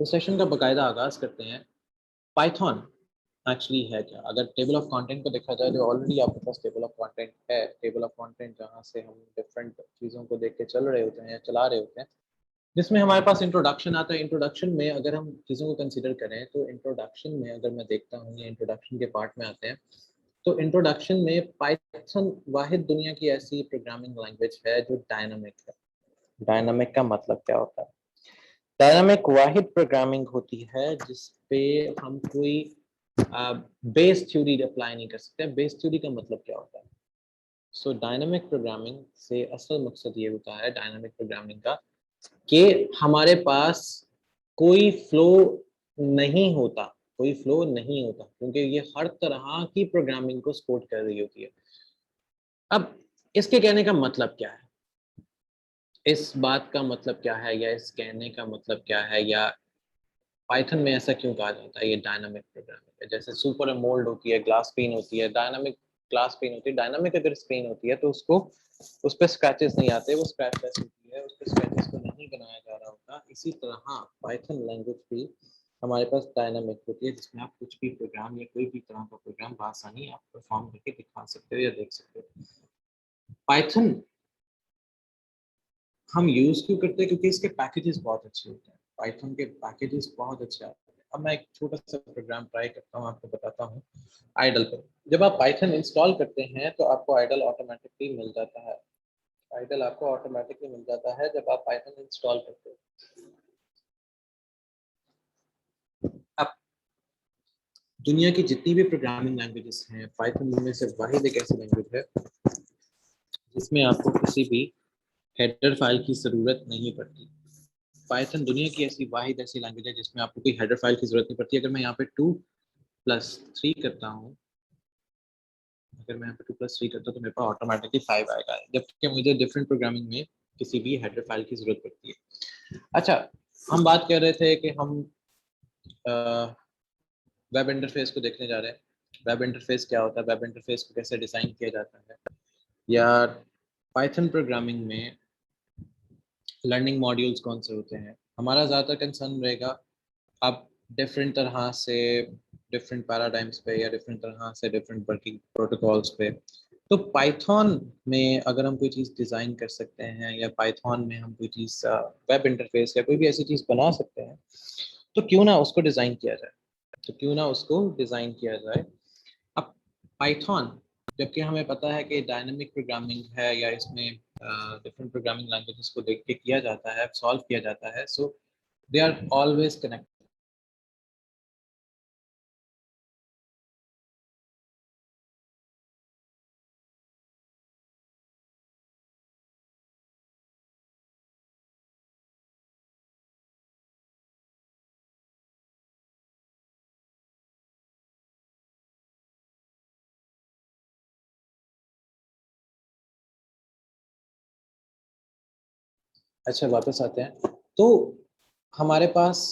तो सेशन का बाकायदा आगाज करते हैं। पाइथन एक्चुअली है क्या? अगर टेबल ऑफ कंटेंट को देखा जाए तो ऑलरेडी आपके पास टेबल ऑफ कंटेंट है। टेबल ऑफ कंटेंट जहाँ से हम डिफरेंट चीज़ों को देख के चल रहे होते हैं या चला रहे होते हैं, जिसमें हमारे पास इंट्रोडक्शन आता है। इंट्रोडक्शन में अगर हम चीज़ों को कंसिडर करें तो इंट्रोडक्शन में अगर मैं देखता हूँ या इंट्रोडक्शन के पार्ट में आते हैं तो इंट्रोडक्शन में पाइथन वाहिद दुनिया की ऐसी प्रोग्रामिंग लैंग्वेज है जो डायनामिक है। डायनामिक का मतलब क्या होता है? डायनामिक वाहिद प्रोग्रामिंग होती है जिसपे हम कोई बेस थ्योरी अप्लाई नहीं कर सकते। बेस थ्योरी का मतलब क्या होता है? सो डायनामिक प्रोग्रामिंग से असल मकसद ये होता है डायनामिक प्रोग्रामिंग का कि हमारे पास कोई फ्लो नहीं होता। कोई फ्लो नहीं होता क्योंकि ये हर तरह की प्रोग्रामिंग को सपोर्ट कर रही होती है। अब इसके कहने का मतलब क्या है? इस बात का मतलब क्या है या इस कहने का मतलब क्या है या पाइथन में ऐसा क्यों कहा जाता है ये डायनामिक प्रोग्रामिंग है? जैसे सुपर मोल्ड होती है, ग्लास पेन होती है, डायनामिक ग्लास पेन होती है। डायनामिक अगर स्क्रीन होती है तो उसको उस पर स्क्रैचेस नहीं आते, वो स्क्रैचलेस होती है, उस पर स्क्रैचेस को नहीं बनाया जा रहा होता। इसी तरह पाइथन लैंग्वेज भी हमारे पास डायनामिक होती है जिसमें आप कुछ भी प्रोग्राम या कोई भी तरह का प्रोग्राम बआसानी आप परफॉर्म करके दिखा सकते हो या देख सकते हो। पाइथन हम यूज क्यों करते हैं? क्योंकि इसके पैकेजेस बहुत अच्छे होते हैं। पाइथन के पैकेजेस बहुत अच्छे आते हैं। अब मैं एक छोटा सा प्रोग्राम ट्राई करता हूँ, आपको बताता हूँ आइडल पर। जब आप पाइथन इंस्टॉल करते हैं तो आपको आइडल ऑटोमेटिकली मिल जाता है। आइडल आपको ऑटोमेटिकली मिल जाता है जब आप पाइथन इंस्टॉल करते हो। अब दुनिया की जितनी भी प्रोग्रामिंग लैंग्वेजेस हैं, पाइथन उनमें से वाहिद एक ऐसी लैंग्वेज है जिसमें आपको किसी भी हेडर फाइल की जरूरत नहीं पड़ती। पाइथन दुनिया की ऐसी वाहिद ऐसी लैंग्वेज है जिसमें आपको कोई हेडर फाइल की जरूरत नहीं पड़ती। अगर मैं यहाँ पे 2+3 करता हूँ, अगर मैं यहाँ पे 2+3 करता हूँ तो मेरे पास ऑटोमेटिकली 5 आएगा, जबकि मुझे डिफरेंट प्रोग्रामिंग में किसी भी हेडर फाइल की जरूरत पड़ती है। अच्छा, हम बात कर रहे थे कि हम वेब इंटरफेस को देखने जा रहे हैं। वेब इंटरफेस क्या होता है, वेब इंटरफेस को कैसे डिज़ाइन किया जाता है, या पाइथन प्रोग्रामिंग में लर्निंग मॉड्यूल्स कौन से होते हैं। हमारा ज़्यादातर कंसर्न रहेगा अब डिफरेंट तरह से डिफरेंट पैराडाइम्स पे या डिफरेंट तरह से डिफरेंट वर्किंग प्रोटोकॉल्स पे। तो पाइथन में अगर हम कोई चीज़ डिज़ाइन कर सकते हैं या पाइथन में हम कोई चीज़ वेब इंटरफेस या कोई भी ऐसी चीज़ बना सकते हैं तो क्यों ना उसको डिज़ाइन किया जाए। तो क्यों ना उसको डिज़ाइन किया जाए। अब पाइथन, जबकि हमें पता है कि डायनामिक प्रोग्रामिंग है या इसमें डिफरेंट प्रोग्रामिंग लैंग्वेजेस को देख के किया जाता है, सॉल्व किया जाता है, सो दे आर ऑलवेज कनेक्टेड। अच्छा, वापस आते हैं। तो हमारे पास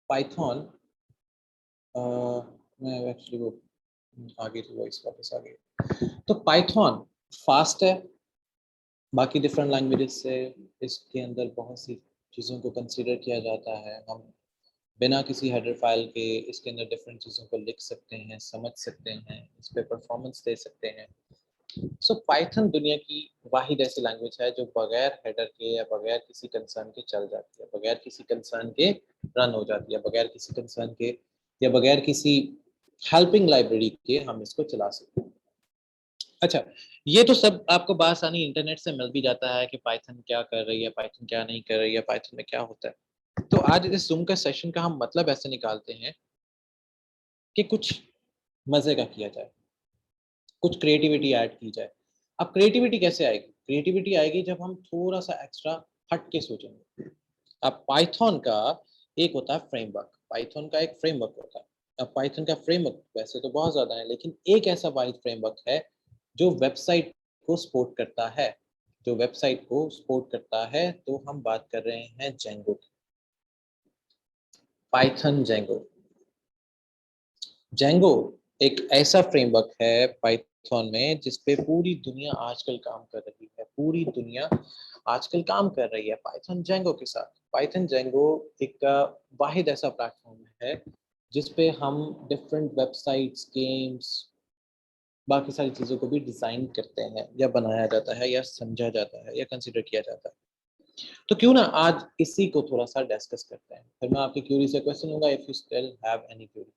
पाइथन, मैं एक्चुअली वो आगे थी वॉइस वापस आ गई। तो पाइथन फास्ट है बाकी डिफरेंट लैंग्वेजेस से। इसके अंदर बहुत सी चीज़ों को कंसिडर किया जाता है। हम बिना किसी हेडर फाइल के इसके अंदर डिफरेंट चीज़ों को लिख सकते हैं, समझ सकते हैं, इस पर परफॉर्मेंस दे सकते हैं। सो पाइथन दुनिया की वाहिद ऐसी लैंग्वेज है जो बगैर हेडर के या बगैर किसी कंसर्न के चल जाती है, बगैर किसी कंसर्न के रन हो जाती है, बगैर किसी कंसर्न के या बगैर किसी हेल्पिंग लाइब्रेरी के हम इसको चला सकते हैं। अच्छा, ये तो सब आपको बआसानी इंटरनेट से मिल भी जाता है कि पाइथन क्या कर रही है, पाइथन क्या नहीं कर रही है, पाइथन में क्या होता है। तो आज इस जूम का सेशन का हम मतलब ऐसे निकालते हैं कि कुछ मजे का किया जाए, कुछ क्रिएटिविटी ऐड की जाए। अब क्रिएटिविटी कैसे आएगी? क्रिएटिविटी आएगी जब हम थोड़ा सा एक्स्ट्रा हट के सोचेंगे। अब पाइथन का एक होता है फ्रेमवर्क, पाइथन का एक फ्रेमवर्क होता है। अब पाइथन का फ्रेमवर्क वैसे तो बहुत ज़्यादा है, लेकिन एक ऐसा वाइड फ्रेमवर्क है जो वेबसाइट को सपोर्ट करता है, जो वेबसाइट को सपोर्ट करता है। तो हम बात कर रहे हैं जेंगो की, पाइथन जेंगो। जेंगो एक ऐसा फ्रेमवर्क है पाइथन पाइथन में जिसपे पूरी दुनिया आजकल काम कर रही है, पूरी दुनिया आजकल काम कर रही है पाइथन जेंगो के साथ। पाइथन जेंगो एक वाहिद ऐसा प्लेटफॉर्म है जिसपे हम डिफरेंट वेबसाइट्स, गेम्स, बाकी सारी चीज़ों को भी डिज़ाइन करते हैं या बनाया जाता है या समझा जाता है या कंसिडर किया जाता है। तो क्यों ना आज इसी को थोड़ा सा डिस्कस करते हैं, फिर मैं आपकी क्यूरी से क्वेश्चन लूंगा if you still have any Curie.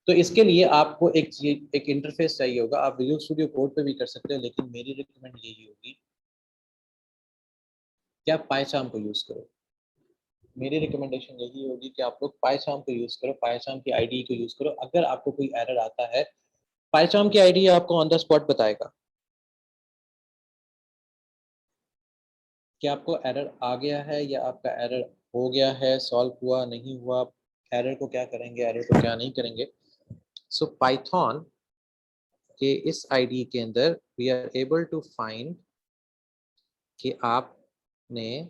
तो इसके लिए आपको एक इंटरफेस चाहिए होगा। आप विजुअल स्टूडियो कोड पे भी कर सकते हो, लेकिन मेरी रिकमेंड यही होगी कि आप पाइचार्म को यूज करो। मेरी रिकमेंडेशन यही होगी कि आप लोग पाइचार्म को यूज करो, पाइचार्म की आईडी को यूज करो। अगर आपको कोई एरर आता है, पाइचार्म की आईडी आपको ऑन द स्पॉट बताएगा कि आपको एरर आ गया है या आपका एरर हो गया है, सॉल्व हुआ नहीं हुआ, एरर को क्या करेंगे, एरर को क्या नहीं करेंगे। सो पाइथन के इस आईडी के अंदर we are able to find कि आपने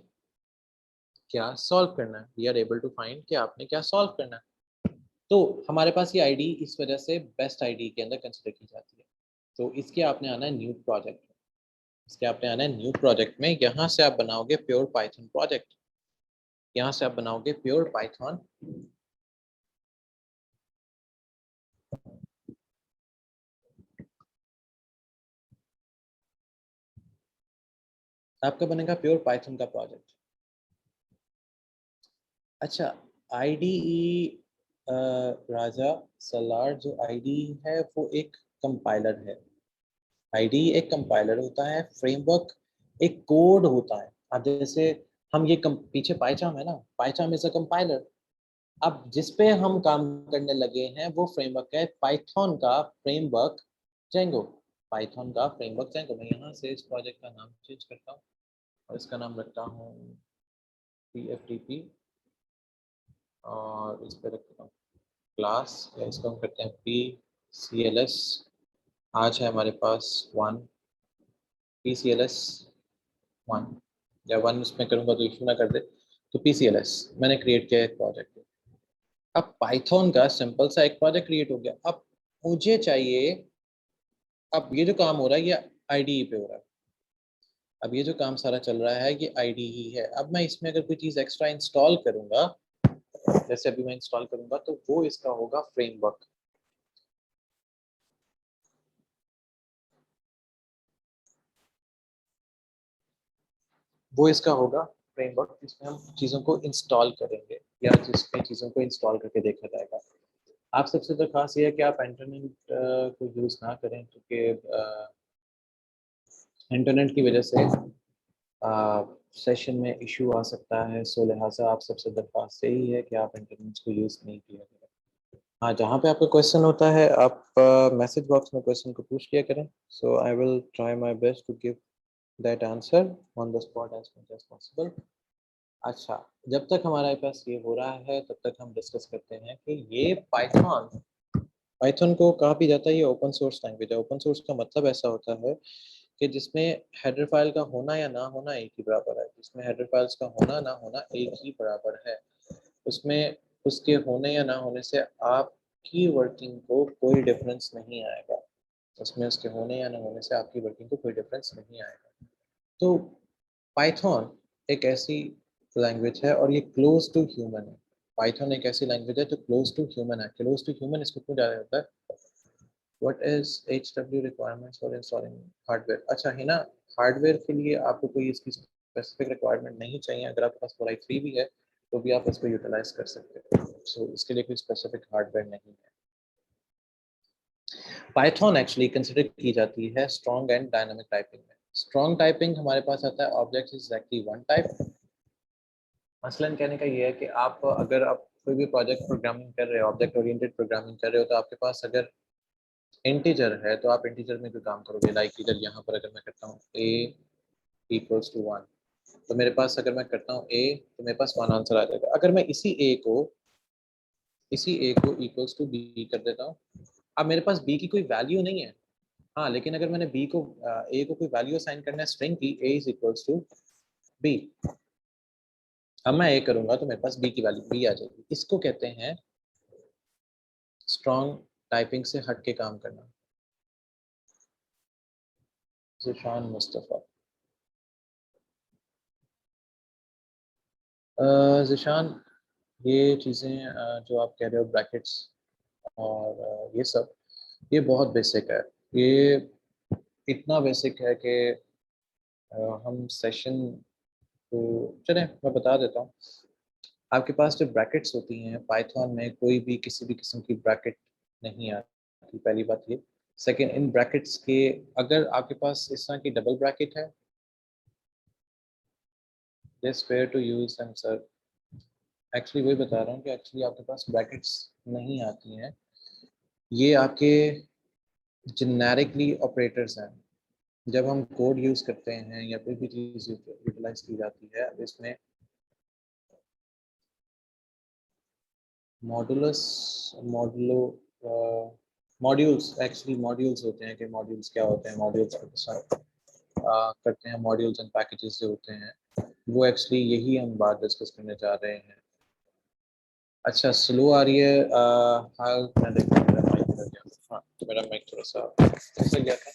क्या सॉल्व करना है, we are able to find कि आपने क्या सॉल्व करना है। तो हमारे पास ये आईडी इस वजह से बेस्ट आईडी के अंदर कंसिडर की जाती है। तो इसके आपने आना है न्यू प्रोजेक्ट, इसके आपने आना है न्यू प्रोजेक्ट में। यहाँ से आप बनाओगे प्योर पाइथन प्रोजेक्ट, यहाँ से आप बनाओगे प्योर पाइथन। आपका बनेगा प्योर पाइथन का प्रोजेक्ट। अच्छा, आईडीई राजा सलार जो आईडी है वो एक कंपाइलर है। आईडी एक कंपाइलर होता है, फ्रेमवर्क एक कोड होता है। अब जैसे हम ये पीछे पाइचार्म है ना, पाइचार्म इज अ कंपाइलर। अब जिस पे हम काम करने लगे हैं वो फ्रेमवर्क है पाइथन का फ्रेमवर्क जेंगो। पाइथन का फ्रेमवर्क जेंगो। मैं यहाँ से इस प्रोजेक्ट का नाम चेंज करता हूँ और इसका नाम रखता हूँ PFTP और इस पर रखता हूँ क्लास, या इसको हम करते हैं PCLS। आज है हमारे पास 1 PCLS 1, या 1 इसमें करूँगा तो इशू ना कर दे। तो PCLS मैंने क्रिएट किया एक प्रोजेक्ट। अब पाइथन का सिंपल सा एक प्रोजेक्ट क्रिएट हो गया। अब मुझे चाहिए, अब ये जो काम हो रहा है ये आईडी पे हो रहा है। अब ये जो काम सारा चल रहा है ये आईडी ही है। अब मैं इसमें अगर कोई चीज़ एक्स्ट्रा इंस्टॉल करूंगा, जैसे अभी मैं इंस्टॉल करूंगा, तो वो इसका होगा फ्रेमवर्क। वो इसका होगा फ्रेमवर्क जिसमें हम चीज़ों को इंस्टॉल करेंगे या जिसमें चीज़ों को इंस्टॉल करके देखा जाएगा। आप सबसे तो खास ये है कि आप इंटरनेट को यूज़ ना करें, क्योंकि इंटरनेट की वजह से सेशन में इशू आ सकता है। सो लिहाजा आप सबसे दरख्वास्त यही है कि आप इंटरनेट को यूज़ नहीं किया करें। हाँ, जहाँ पे आपका क्वेश्चन होता है आप मैसेज बॉक्स में क्वेश्चन को पूछ लिया करें। So I will try my best to give that answer on the spot as much as possible. अच्छा, जब तक हमारे पास ये हो रहा है तब तक हम डिस्कस करते हैं कि ये पाइथन, पाइथन को कहा भी जाता है ये ओपन सोर्स लैंग्वेज है। ओपन सोर्स का मतलब ऐसा होता है कि जिसमें हेडर फाइल का होना या ना होना एक ही बराबर है, जिसमें हेडर फाइल्स का होना ना होना एक ही बराबर है। उसमें उसके होने या ना होने से आपकी वर्किंग को कोई डिफरेंस नहीं आएगा। उसमें उसके होने या ना होने से आपकी वर्किंग को कोई डिफरेंस नहीं आएगा। तो पाइथन एक ऐसी लैंग्वेज है और ये क्लोज टू ह्यूमन है। पाइथन एक ऐसी लैंग्वेज है जो क्लोज टू ह्यूमन है। क्लोज टू ह्यूमन इसको क्यों जाना जाता है? What is HW requirements for installing hardware? अच्छा है ना, हार्डवेयर के लिए आपको कोई इसकी स्पेसिफिक रिक्वायरमेंट नहीं चाहिए। अगर आपके पास Core i3 भी है तो भी आप इसको यूटिलाइज कर सकते हो। सो इसके लिए कोई स्पेसिफिक हार्डवेयर नहीं है। पाइथन एक्चुअली कंसिडर की जाती है स्ट्रॉन्ग एंड डायनामिक टाइपिंग में। स्ट्रॉन्ग टाइपिंग हमारे पास आता है object is actually one type. मसलन कहने का ये है कि आप अगर आप कोई भी प्रोजेक्ट प्रोग्रामिंग कर रहे हो, ऑब्जेक्ट ओरिएंटेड प्रोग्रामिंग कर रहे हो, तो आपके पास अगर इंटीजर है तो आप इंटीजर में जो काम करोगे, लाइक इधर यहाँ पर अगर मैं करता हूँ A=1, तो मेरे पास अगर मैं करता हूँ A तो मेरे पास 1 आंसर आ जाएगा। अगर मैं इसी A को इक्वल्स टू B कर देता हूँ, अब मेरे पास B की कोई वैल्यू नहीं है। हाँ, लेकिन अगर मैंने A को कोई वैल्यू असाइन करना है स्ट्रिंग की, A=B, अब मैं A करूंगा तो मेरे पास B की वैल्यू B आ जाएगी। इसको कहते हैं स्ट्रॉन्ग टाइपिंग से हट के काम करना। ज़िशान मुस्तफ़ा। ज़िशान, ये चीज़ें जो आप कह रहे हो ब्रैकेट्स और ये सब, ये बहुत बेसिक है। ये इतना बेसिक है कि हम सेशन को चलें मैं बता देता हूँ। आपके पास जो ब्रैकेट्स होती हैं पाइथन में, कोई भी किसी भी किस्म की ब्रैकेट नहीं आती, पहली बात ये। सेकंड, इन ब्रैकेट्स के अगर आपके पास इस तरह की डबल ब्रैकेट है, this where to use and sir, actually वही बता रहा हूँ कि एक्चुअली आपके पास ब्रैकेट्स नहीं आती हैं। ये आपके जेनेरिकली ऑपरेटर्स हैं। जब हम कोड यूज़ करते हैं या कोई भी चीज़ यूटिलाइज की जाती है, अब इसमें modulus modulo modules, actually modules होते हैं कि मॉड्यूल्स क्या होते हैं, मॉड्यूल्स करते हैं, मॉड्यूल्स एंड पैकेजेस जो होते हैं वो एक्चुअली यही हम बात डिस्कस करने जा रहे हैं। अच्छा, स्लो आ रही है। हाँ, मैं देखता हूँ, मेरा माइक लग गया। हाँ, तो मेरा माइक थोड़ा सा फिसल गया था।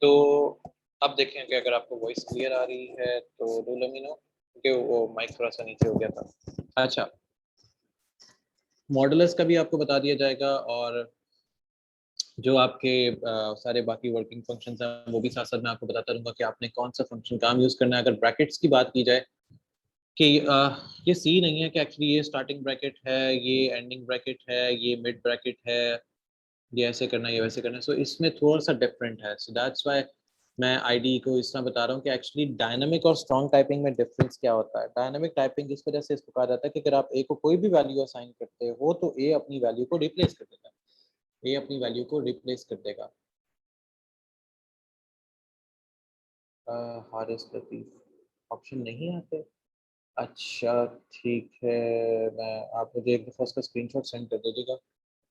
तो अब देखें कि अगर आपको वॉइस क्लियर आ रही है तो डू लेट मी नो, क्योंकि वो माइक थोड़ा सा नीचे हो गया था। अच्छा, मॉडुलस का भी आपको बता दिया जाएगा, और जो आपके सारे बाकी वर्किंग फंक्शंस हैं वो भी साथ साथ मैं आपको बताता रहूँगा कि आपने कौन सा फंक्शन काम यूज़ करना है। अगर ब्रैकेट्स की बात की जाए कि ये सी नहीं है कि एक्चुअली ये स्टार्टिंग ब्रैकेट है, ये एंडिंग ब्रैकेट है, ये मिड ब्रैकेट है, ये ऐसे करना है, ये वैसे करना है। सो इसमें थोड़ा सा डिफरेंट है। सो दैट्स व्हाई मैं आईडी को इस तरह बता रहा हूँ कि एक्चुअली डायनामिक और स्ट्रॉन्ग टाइपिंग में डिफरेंस क्या होता है। डायनामिक टाइपिंग इस वजह से इसको कहा जाता है कि अगर आप ए को कोई भी वैल्यू असाइन करते हो तो ए अपनी वैल्यू को रिप्लेस कर देगा, ए अपनी वैल्यू को रिप्लेस कर देगा। हारिस लतीफ ऑप्शन नहीं आते। अच्छा, ठीक है। मैं आप मुझे एक दफ़ा उसका स्क्रीनशॉट सेंड कर दीजिएगा।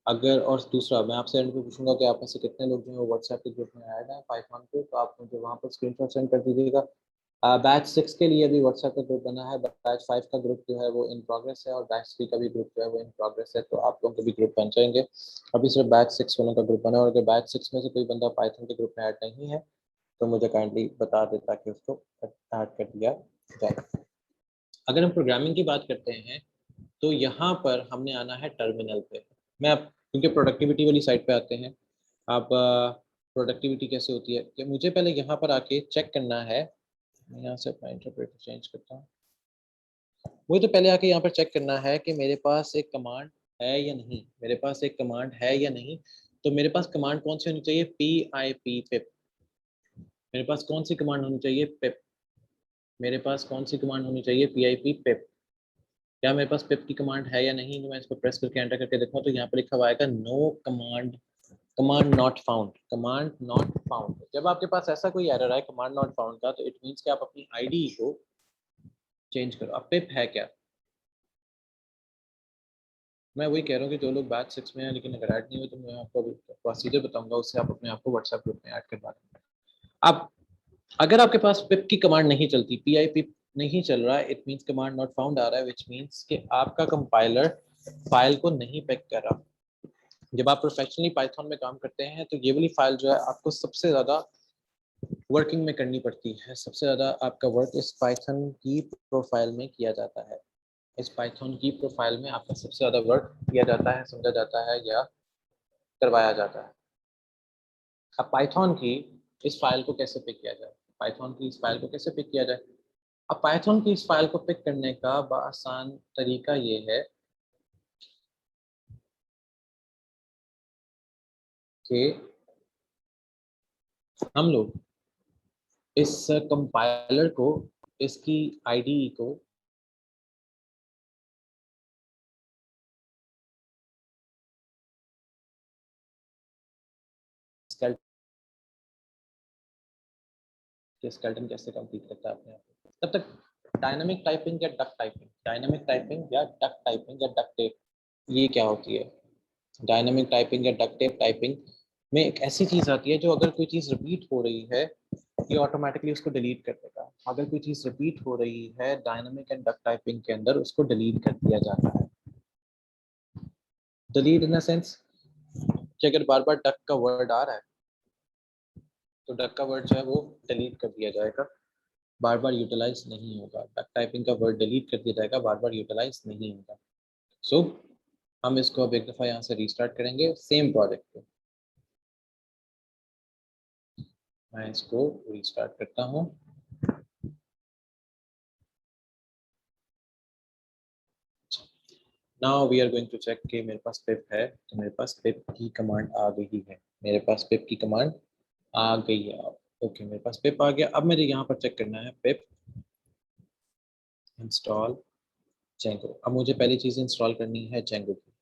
अगर और दूसरा मैं आपसे एंड पे पूछूंगा कि आप में से कितने लोग जो है वो व्हाट्सएप के ग्रुप में ऐड हैं पाइथन पे, तो आप मुझे वहाँ पर स्क्रीनशॉट सेंड कर दीजिएगा। बैच 6 के लिए भी व्हाट्सएप का ग्रुप बना है, बैच 5 का ग्रुप जो है वो इन प्रोग्रेस है, और बैच 3 का भी ग्रुप जो है वो इन प्रोग्रेस है, तो आप लोगों के भी ग्रुप बन जाएंगे। अभी सिर्फ बैच 6 वालों का ग्रुप बना है, और अगर बैच 6 में से कोई बंदा पाइथन के ग्रुप में ऐड नहीं है तो मुझे काइंडली बता दे ताकि उसको ऐड कर दिया जाए। अगर हम प्रोग्रामिंग की बात करते हैं तो यहाँ पर हमने आना है टर्मिनल पे। मैं अब क्योंकि प्रोडक्टिविटी वाली साइड पे आते हैं। अब प्रोडक्टिविटी कैसे होती है कि मुझे पहले यहाँ पर आके चेक करना है। मैं यहाँ से अपना इंटरप्रेटर चेंज करता हूँ। मुझे तो पहले आके यहाँ पर चेक करना है कि मेरे पास एक कमांड है या नहीं, मेरे पास एक कमांड है या नहीं। तो मेरे पास कमांड कौन सी होनी चाहिए? PIP पिप। मेरे पास कौन सी कमांड होनी चाहिए? पिप। मेरे पास कौन सी कमांड होनी चाहिए? PIP पिप। क्या मेरे पास पिप की कमांड है या नहीं? तो मैं इसको प्रेस करके एंटर करके देखूँ तो यहाँ पर लिखा हुआ आएगा no command, command not found, command not found. जब आपके पास ऐसा कोई एरर आए कमांड नॉट फाउंड का, तो इट मींस कि आप अपनी आईडी को चेंज करो। अब पिप है क्या? मैं वही कह रहा हूँ कि जो लोग बैच 6 में हैं लेकिन अगर ऐड नहीं हुए तो मैं आपको अभी सीधे बताऊंगा, उससे आप अपने आप को व्हाट्सएप ग्रुप में ऐड करवा देंगे। अब अगर आपके पास पिप की कमांड नहीं चलती, PIP नहीं चल रहा है, it means command not found आ रहा है, विच मींस कि आपका कंपाइलर फाइल को नहीं पिक कर रहा। जब आप प्रोफेशनली पाइथन में काम करते हैं तो ये वाली फाइल जो है आपको सबसे ज़्यादा वर्किंग में करनी पड़ती है। सबसे ज़्यादा आपका वर्क इस पाइथन की प्रोफाइल में किया जाता है। इस पाइथन की प्रोफाइल में आपका सबसे ज़्यादा वर्क किया जाता है, समझा जाता है या करवाया जाता है। अब पाइथन की इस फाइल को कैसे पिक किया जाए? पाइथन की इस फाइल को कैसे पिक किया जाए? अब पाइथन की इस फाइल को पिक करने का आसान तरीका ये है कि हम लोग इस कंपाइलर को, इसकी आईडी को स्केलेटन कैसे कंप्लीट करता है अपने आप को। तब तक डायनामिक टाइपिंग या डक टाइपिंग, डायनामिक टाइपिंग या डक टाइपिंग या डक टेप, ये क्या होती है? डायनामिक टाइपिंग या डक टेप टाइपिंग में एक ऐसी चीज़ आती है जो अगर कोई चीज़ रिपीट हो रही है ये ऑटोमेटिकली उसको डिलीट कर देगा। अगर कोई चीज़ रिपीट हो रही है डायनामिक एंड डक टाइपिंग के अंदर, उसको डिलीट कर दिया जाता है। डिलीट इन द सेंस कि अगर बार बार डक का वर्ड आ रहा है तो डक का वर्ड जो है वो डिलीट कर दिया जाएगा, बार बार यूटिलाइज नहीं होगा। डक टाइपिंग का वर्ड डिलीट कर दिया जाएगा, बार बार यूटिलाइज नहीं होगा। सो हम इसको अब एक दफ़ा यहाँ से रीस्टार्ट करेंगे सेम प्रोजेक्ट पे। मैं इसको रीस्टार्ट करता हूँ। Now we are going to check कि मेरे पास पिप है, तो मेरे पास पिप की कमांड आ गई है, मेरे पास पिप की कमांड आ गई है। ओके, मेरे पास पिप आ गया। अब मुझे यहाँ पर चेक करना है पिप इंस्टॉल जेंगो। अब मुझे पहली चीज़ इंस्टॉल करनी है जेंगो की।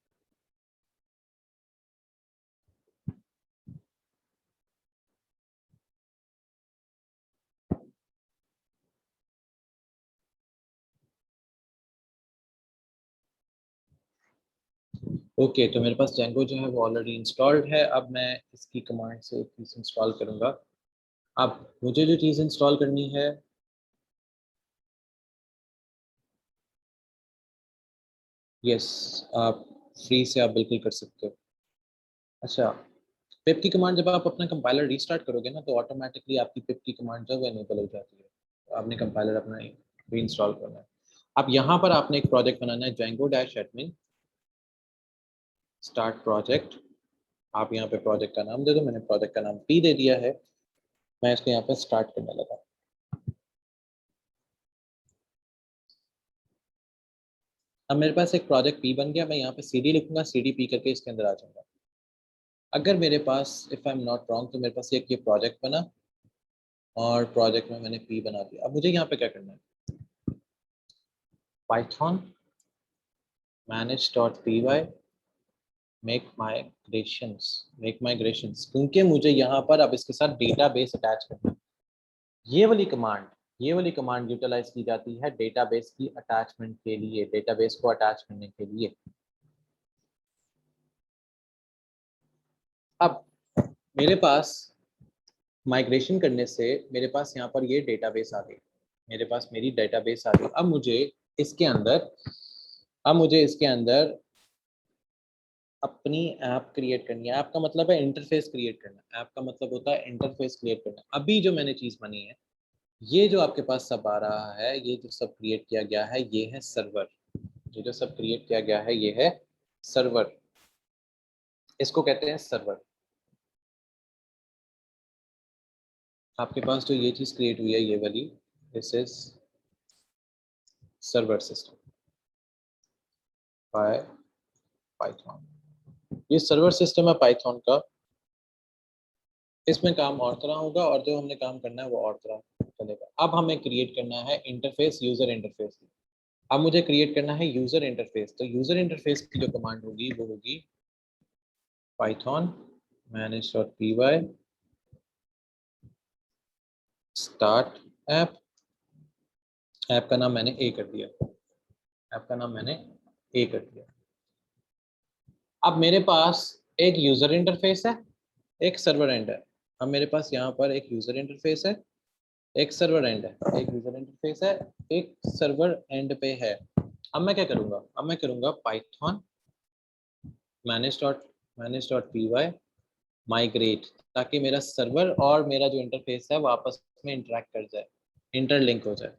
ओके, तो मेरे पास जेंगो जो है वो ऑलरेडी इंस्टॉल्ड है। अब मैं इसकी कमांड से एक चीज़ इंस्टॉल करूँगा। अब मुझे जो चीज़ इंस्टॉल करनी है, यस, आप फ्री से आप बिल्कुल कर सकते हो। अच्छा, पिप की कमांड जब आप अपना कंपाइलर रीस्टार्ट करोगे ना, तो ऑटोमेटिकली आपकी पिप की कमांड जो है इनेबल हो जाती है। तो आपने कंपाइलर अपना री इंस्टॉल करना है। अब यहाँ पर आपने एक प्रोजेक्ट बनाना है, Django dash admin start project. आप यहाँ पे प्रोजेक्ट का नाम दे दो, मैंने प्रोजेक्ट का नाम पी दे दिया है। मैं इसको यहाँ पे स्टार्ट करने लगा। अब मेरे पास एक प्रोजेक्ट पी बन गया। मैं यहाँ पे सीडी लिखूंगा, सीडी पी करके इसके अंदर आ जाऊंगा। अगर मेरे पास, if I am not wrong, तो मेरे पास एक ये प्रोजेक्ट बना और प्रोजेक्ट में मैंने पी बना दिया। अब मुझे यहाँ पे क्या करना है, पाइथन manage.py मेक माइग्रेशंस, क्योंकि मुझे यहाँ पर अब इसके साथ डेटाबेस अटैच करना है। ये वाली कमांड, ये वाली कमांड यूटिलाइज की जाती है डेटाबेस की अटैचमेंट के लिए, डेटाबेस को अटैच करने के लिए। अब मेरे पास माइग्रेशन करने से मेरे पास यहाँ पर ये डेटाबेस आ गई, मेरे पास मेरी डेटाबेस आ गई। इसके अंदर अब मुझे इसके अंदर अपनी ऐप क्रिएट करनी है। ऐप का मतलब है इंटरफेस क्रिएट करना, ऐप का मतलब होता है इंटरफेस क्रिएट करना। अभी जो मैंने चीज़ बनी है, ये जो आपके पास सब आ रहा है, ये जो सब क्रिएट किया गया है, ये है सर्वर। ये जो सब क्रिएट किया गया है, ये है सर्वर। इसको कहते हैं सर्वर। आपके पास जो ये चीज़ क्रिएट हुई है, ये वाली, this is server system by Python. ये सर्वर सिस्टम है पाइथन का। इसमें काम और तरह होगा और जो हमने काम करना है वो और तरह चलेगा। अब हमें क्रिएट करना है इंटरफेस, यूजर इंटरफेस। अब मुझे क्रिएट करना है यूजर इंटरफेस। तो यूजर इंटरफेस की जो कमांड होगी वो होगी Python manage.py start app. App का नाम मैंने ए कर दिया, ऐप का नाम मैंने ए कर दिया। अब मेरे पास एक यूजर इंटरफेस है, एक सर्वर एंड है। अब मेरे पास यहाँ पर एक यूजर इंटरफेस है, एक सर्वर एंड है। एक यूजर इंटरफेस है, एक सर्वर एंड पे है। अब मैं क्या करूंगा, अब मैं करूंगा पाइथन manage.py माइग्रेट, ताकि मेरा सर्वर और मेरा जो इंटरफेस है वो आपस में इंटरेक्ट कर जाए, इंटरलिंक हो जाए।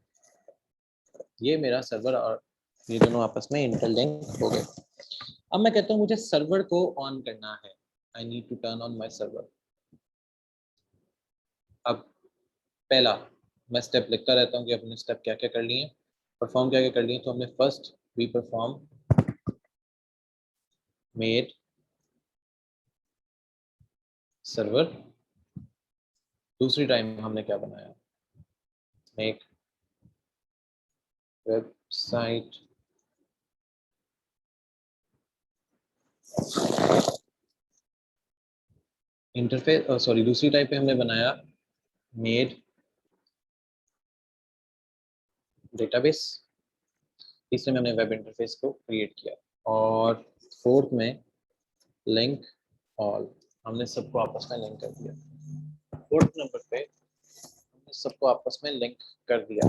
ये मेरा सर्वर और ये दोनों आपस में इंटरलिंक हो गए। अब मैं कहता हूँ मुझे सर्वर को ऑन करना है, I need to turn on my server. अब पहला मैं स्टेप लिखता रहता हूँ कि अपने स्टेप क्या क्या कर लिए, परफॉर्म क्या क्या कर लिए। तो हमने first we perform made server. दूसरी टाइम हमने क्या बनाया, मेक वेबसाइट इंटरफेस, सॉरी, दूसरी टाइप पे हमने बनाया मेड डेटाबेस। तीसरे में हमने वेब इंटरफेस को क्रिएट किया। और फोर्थ में लिंक ऑल, हमने सबको आपस में लिंक कर दिया। फोर्थ नंबर पे हमने सबको आपस में लिंक कर दिया।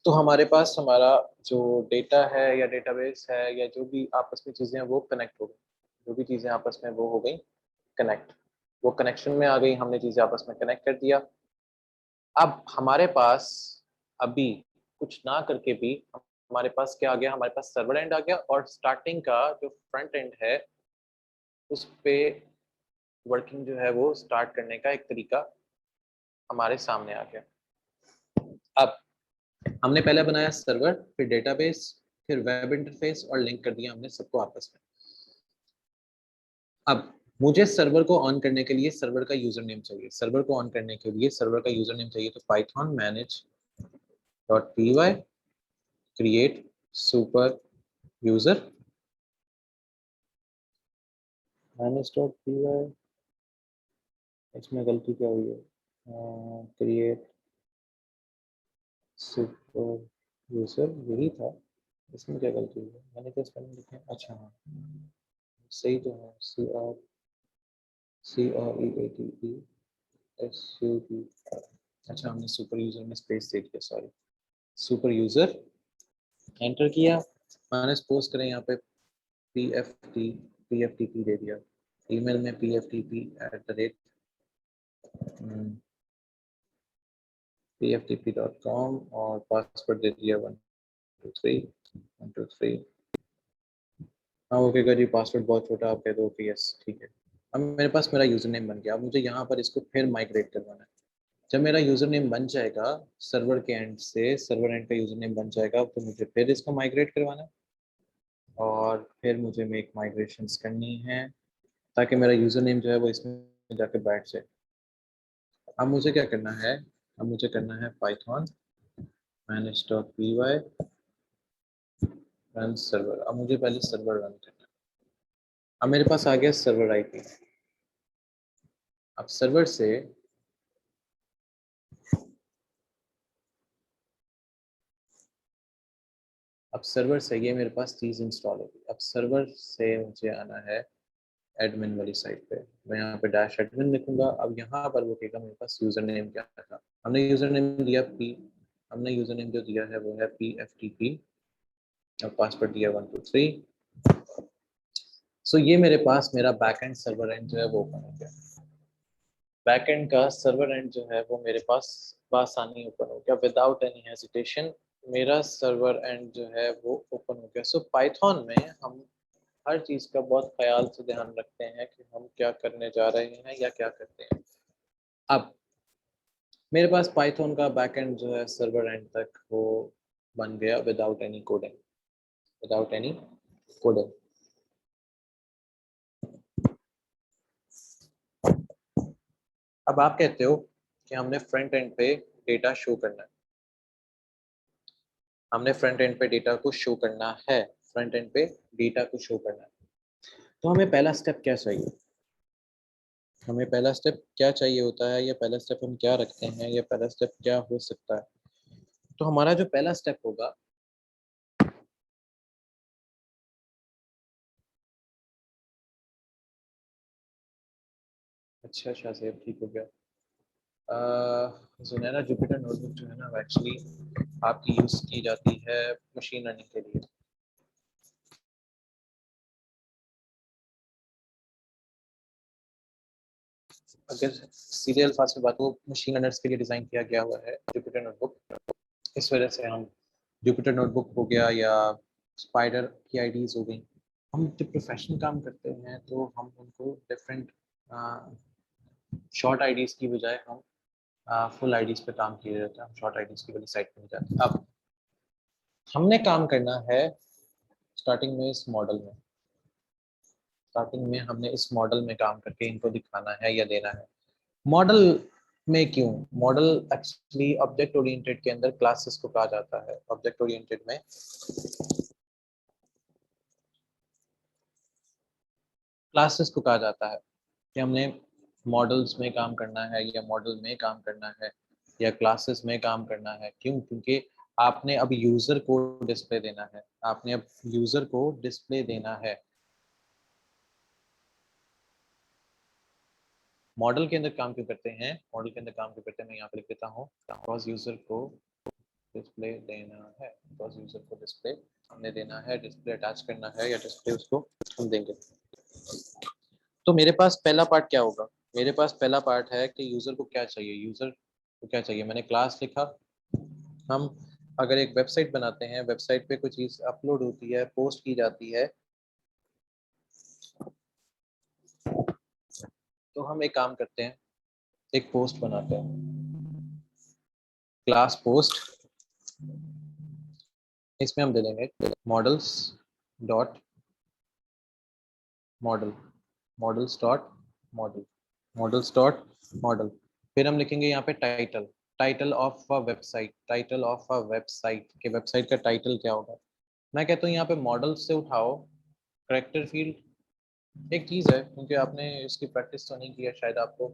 तो हमारे पास हमारा जो डेटा है या डेटाबेस है या जो भी आपस में चीज़ें हैं वो कनेक्ट हो गई, जो भी चीज़ें आपस में वो हो गई कनेक्ट। वो कनेक्शन में आ गई, हमने चीजें आपस में कनेक्ट कर दिया। अब हमारे पास अभी कुछ ना करके भी हमारे पास क्या आ गया, हमारे पास सर्वर एंड आ गया, और स्टार्टिंग का जो फ्रंट एंड है उस पे वर्किंग जो है वो स्टार्ट करने का एक तरीका हमारे सामने आ गया। अब हमने पहले बनाया सर्वर, फिर डेटाबेस, फिर वेब इंटरफेस, और लिंक कर दिया हमने सबको आपस में। अब मुझे सर्वर को ऑन करने के लिए सर्वर का यूजर नेम चाहिए। सर्वर को ऑन करने के लिए सर्वर का यूजर नेम चाहिए, तो Python manage dot P Y create super user, manage dot P Y, इसमें गलती क्या हुई है, क्रिएट सुपर यूजर यही था, इसमें क्या गलती हुई है, मैंने क्या स्पेलिंग लिखा है, अच्छा हाँ सही तो है, CREATE अच्छा हमने सुपर यूजर में स्पेस दे दिया, सॉरी। सुपर यूजर एंटर किया, मैंने सपोज करें यहाँ पे PFTP दे दिया, ईमेल में PFTP@pftp.com, और पासवर्ड दे दिया 123 हाँ ओके कर जी, पासवर्ड बहुत छोटा आप कह दो ओके यस ठीक है। अब मेरे पास मेरा यूजर नेम बन गया। अब मुझे यहाँ पर इसको फिर माइग्रेट करवाना है। जब मेरा यूजर नेम बन जाएगा सर्वर के एंड से, सर्वर एंड का यूजर नेम बन जाएगा, तो मुझे फिर इसको माइग्रेट करवाना है, और फिर मुझे मेक माइग्रेशंस करनी है ताकि मेरा यूजर नेम जो है वो इसमें जाके बैठ जाए। अब मुझे क्या करना है, अब मुझे करना है Python manage dot P Y run server. अब मुझे पहले सर्वर रन करना है। अब मेरे पास आ गया सर्वर आईपी। अब सर्वर से ये मेरे पास चीज इंस्टॉल होगी। अब सर्वर से मुझे आना है एडमिन वाली साइट पे, मैं यहाँ पे डैश एडमिन लिखूंगा। अब यहाँ पर वो कहेगा मेरे पास यूजर नेम क्या था, हमने यूजर नेम दिया हमने यूजर नेम जो दिया है वो है PFTP, और पासवर्ड दिया 123। सो ये मेरे पास मेरा बैकएंड सर्वर एंड जो है वो ओपन हो गया। बैकएंड का सर्वर एंड जो है वो मेरे पास आसानी ओपन हो गया, विदाउट एनी हेजिटेशन मेरा सर्वर एंड जो है वो ओपन हो गया। सो पाइथन में हम हर चीज का बहुत ख्याल से ध्यान रखते हैं कि हम क्या करने जा रहे हैं या क्या करते हैं। अब मेरे पास पाइथन का बैकएंड जो है सर्वर एंड तक वो बन गया without any coding, without any coding. अब आप कहते हो कि हमने फ्रंट एंड पे डेटा शो करना है, हमने फ्रंट एंड पे डेटा को शो करना है, फ्रंट एंड पे डेटा को शो करना है, तो हमें पहला स्टेप क्या चाहिए, हमें पहला स्टेप क्या चाहिए होता है, या पहला स्टेप हम क्या रखते हैं, या पहला स्टेप क्या हो सकता है। तो हमारा जो पहला स्टेप होगा, अच्छा शायद ठीक हो गया। जुनैना जुपिटर नोटबुक जो है ना वो एक्चुअली आपकी यूज की जाती है मशीन लर्निंग के लिए। अगर सीधे अल्फाज में बात हो, मशीन लर्नर्स के लिए डिजाइन किया गया हुआ है जुपिटर नोटबुक। इस वजह से हम जुपिटर नोटबुक हो गया या स्पाइडर की आईडीज हो गई, हम जब प्रोफेशनल काम करते हैं तो हम उनको डिफरेंट शॉर्ट आईडीज की बजाय हम फुल आईडीज पे काम किए जाते हैं, हम शॉर्ट आईडीज की वाली साइड पे नहीं जाते। अब हमने काम करना है स्टार्टिंग में इस मॉडल में, स्टार्टिंग में हमने इस मॉडल में काम करके इनको दिखाना है या देना है। मॉडल में क्यों, मॉडल एक्चुअली ऑब्जेक्ट ओरिएंटेड के अंदर क्लासेस को कहा जाता है। ऑब्जेक्ट ओरिएंटेड में क्लासेस को कहा जाता है कि हमने मॉडल्स में काम करना है या मॉडल में काम करना है या क्लासेस में काम करना है। क्यों, क्योंकि आपने अब यूजर को डिस्प्ले देना है, आपने अब यूजर को डिस्प्ले देना है। मॉडल के अंदर काम क्यों करते हैं, मॉडल के अंदर काम क्यों करते हैं, मैं यहाँ पे लिख देता हूँ, बिकॉज यूजर को डिस्प्ले देना है, बिकॉज यूजर को डिस्प्ले हमने देना है, डिस्प्ले अटैच करना है या डिस्प्ले उसको हम देंगे। तो मेरे पास पहला पार्ट क्या होगा, मेरे पास पहला पार्ट है कि यूजर को क्या चाहिए, यूजर को क्या चाहिए। मैंने क्लास लिखा। हम अगर एक वेबसाइट बनाते हैं, वेबसाइट पे कोई चीज अपलोड होती है, पोस्ट की जाती है, तो हम एक काम करते हैं, एक पोस्ट बनाते हैं, क्लास पोस्ट। इसमें हम दे देंगे models dot model, models dot model, models dot model. फिर हम लिखेंगे यहाँ पे title, title of a website, title of a website के वेबसाइट का टाइटल क्या होगा। मैं कहता हूँ यहाँ पे मॉडल से उठाओ करेक्टर फील्ड। एक चीज है, क्योंकि आपने इसकी प्रैक्टिस तो नहीं किया, शायद आपको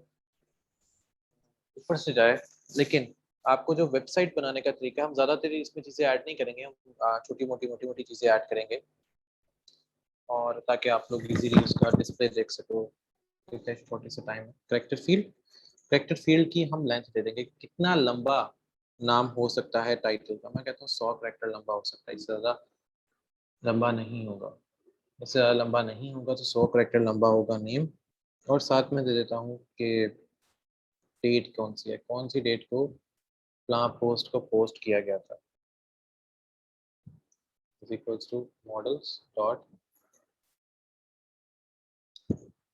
ऊपर से जाए, लेकिन आपको जो वेबसाइट बनाने का तरीका है, हम ज्यादातर इसमें चीजें ऐड नहीं करेंगे, हम छोटी मोटी चीजें ऐड करेंगे, और ताकि आप लोग इजीली उसका डिस्प्ले देख सको। इतने छोटे से टाइम में करेक्टर फील्ड, करेक्टर फील्ड की हम लेंथ दे देंगे, कितना लंबा नाम हो सकता है टाइटल का। मैं कहता हूँ 100 करेक्टर लंबा हो सकता है, इससे ज्यादा लंबा नहीं होगा। इससे ज़्यादा लंबा नहीं होगा, तो 100 करेक्टर लंबा होगा नेम। और साथ में दे देता हूँ कि डेट कौन सी है, कौन सी डेट को प्लान पोस्ट को पोस्ट किया गया था, is equals to models dot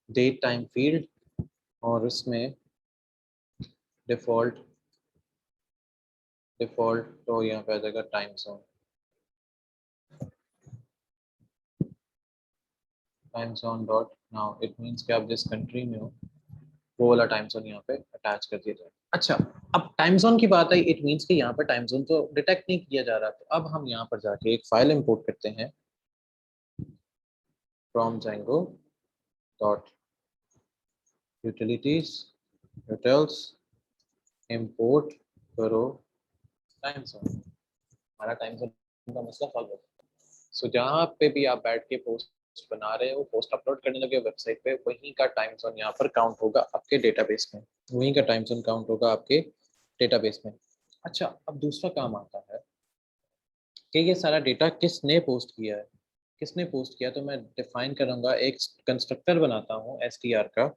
date time field, और इसमें डिफॉल्ट, डिफॉल्ट तो यहाँ पे आ जाएगा time zone, time zone dot now. It means कि आप जिस कंट्री में हो वो वाला टाइम जोन यहाँ पे अटैच कर दिया जाए। अच्छा, अब टाइम जोन की बात आई, इट मीन्स कि यहाँ पर टाइम जोन तो डिटेक्ट नहीं किया जा रहा, तो अब हम यहाँ पर जाके एक फाइल इंपोर्ट करते हैं from Django dot utilities utils import करो टाइम जोन। हमारा टाइम जोन का मसला सॉल्व हो गया। सो जहाँ पे भी आप बैठ के पोस्ट बना रहे हो, पोस्ट अपलोड करने लगे वेबसाइट पे, वहीं का टाइम जोन यहाँ पर काउंट होगा आपके डेटाबेस में, वहीं का टाइम जोन काउंट होगा आपके डेटाबेस में। अच्छा, अब दूसरा काम आता है कि ये सारा डेटा किसने पोस्ट किया है, किसने पोस्ट किया। तो मैं डिफाइन करूंगा, एक कंस्ट्रक्टर बनाता हूँ str का,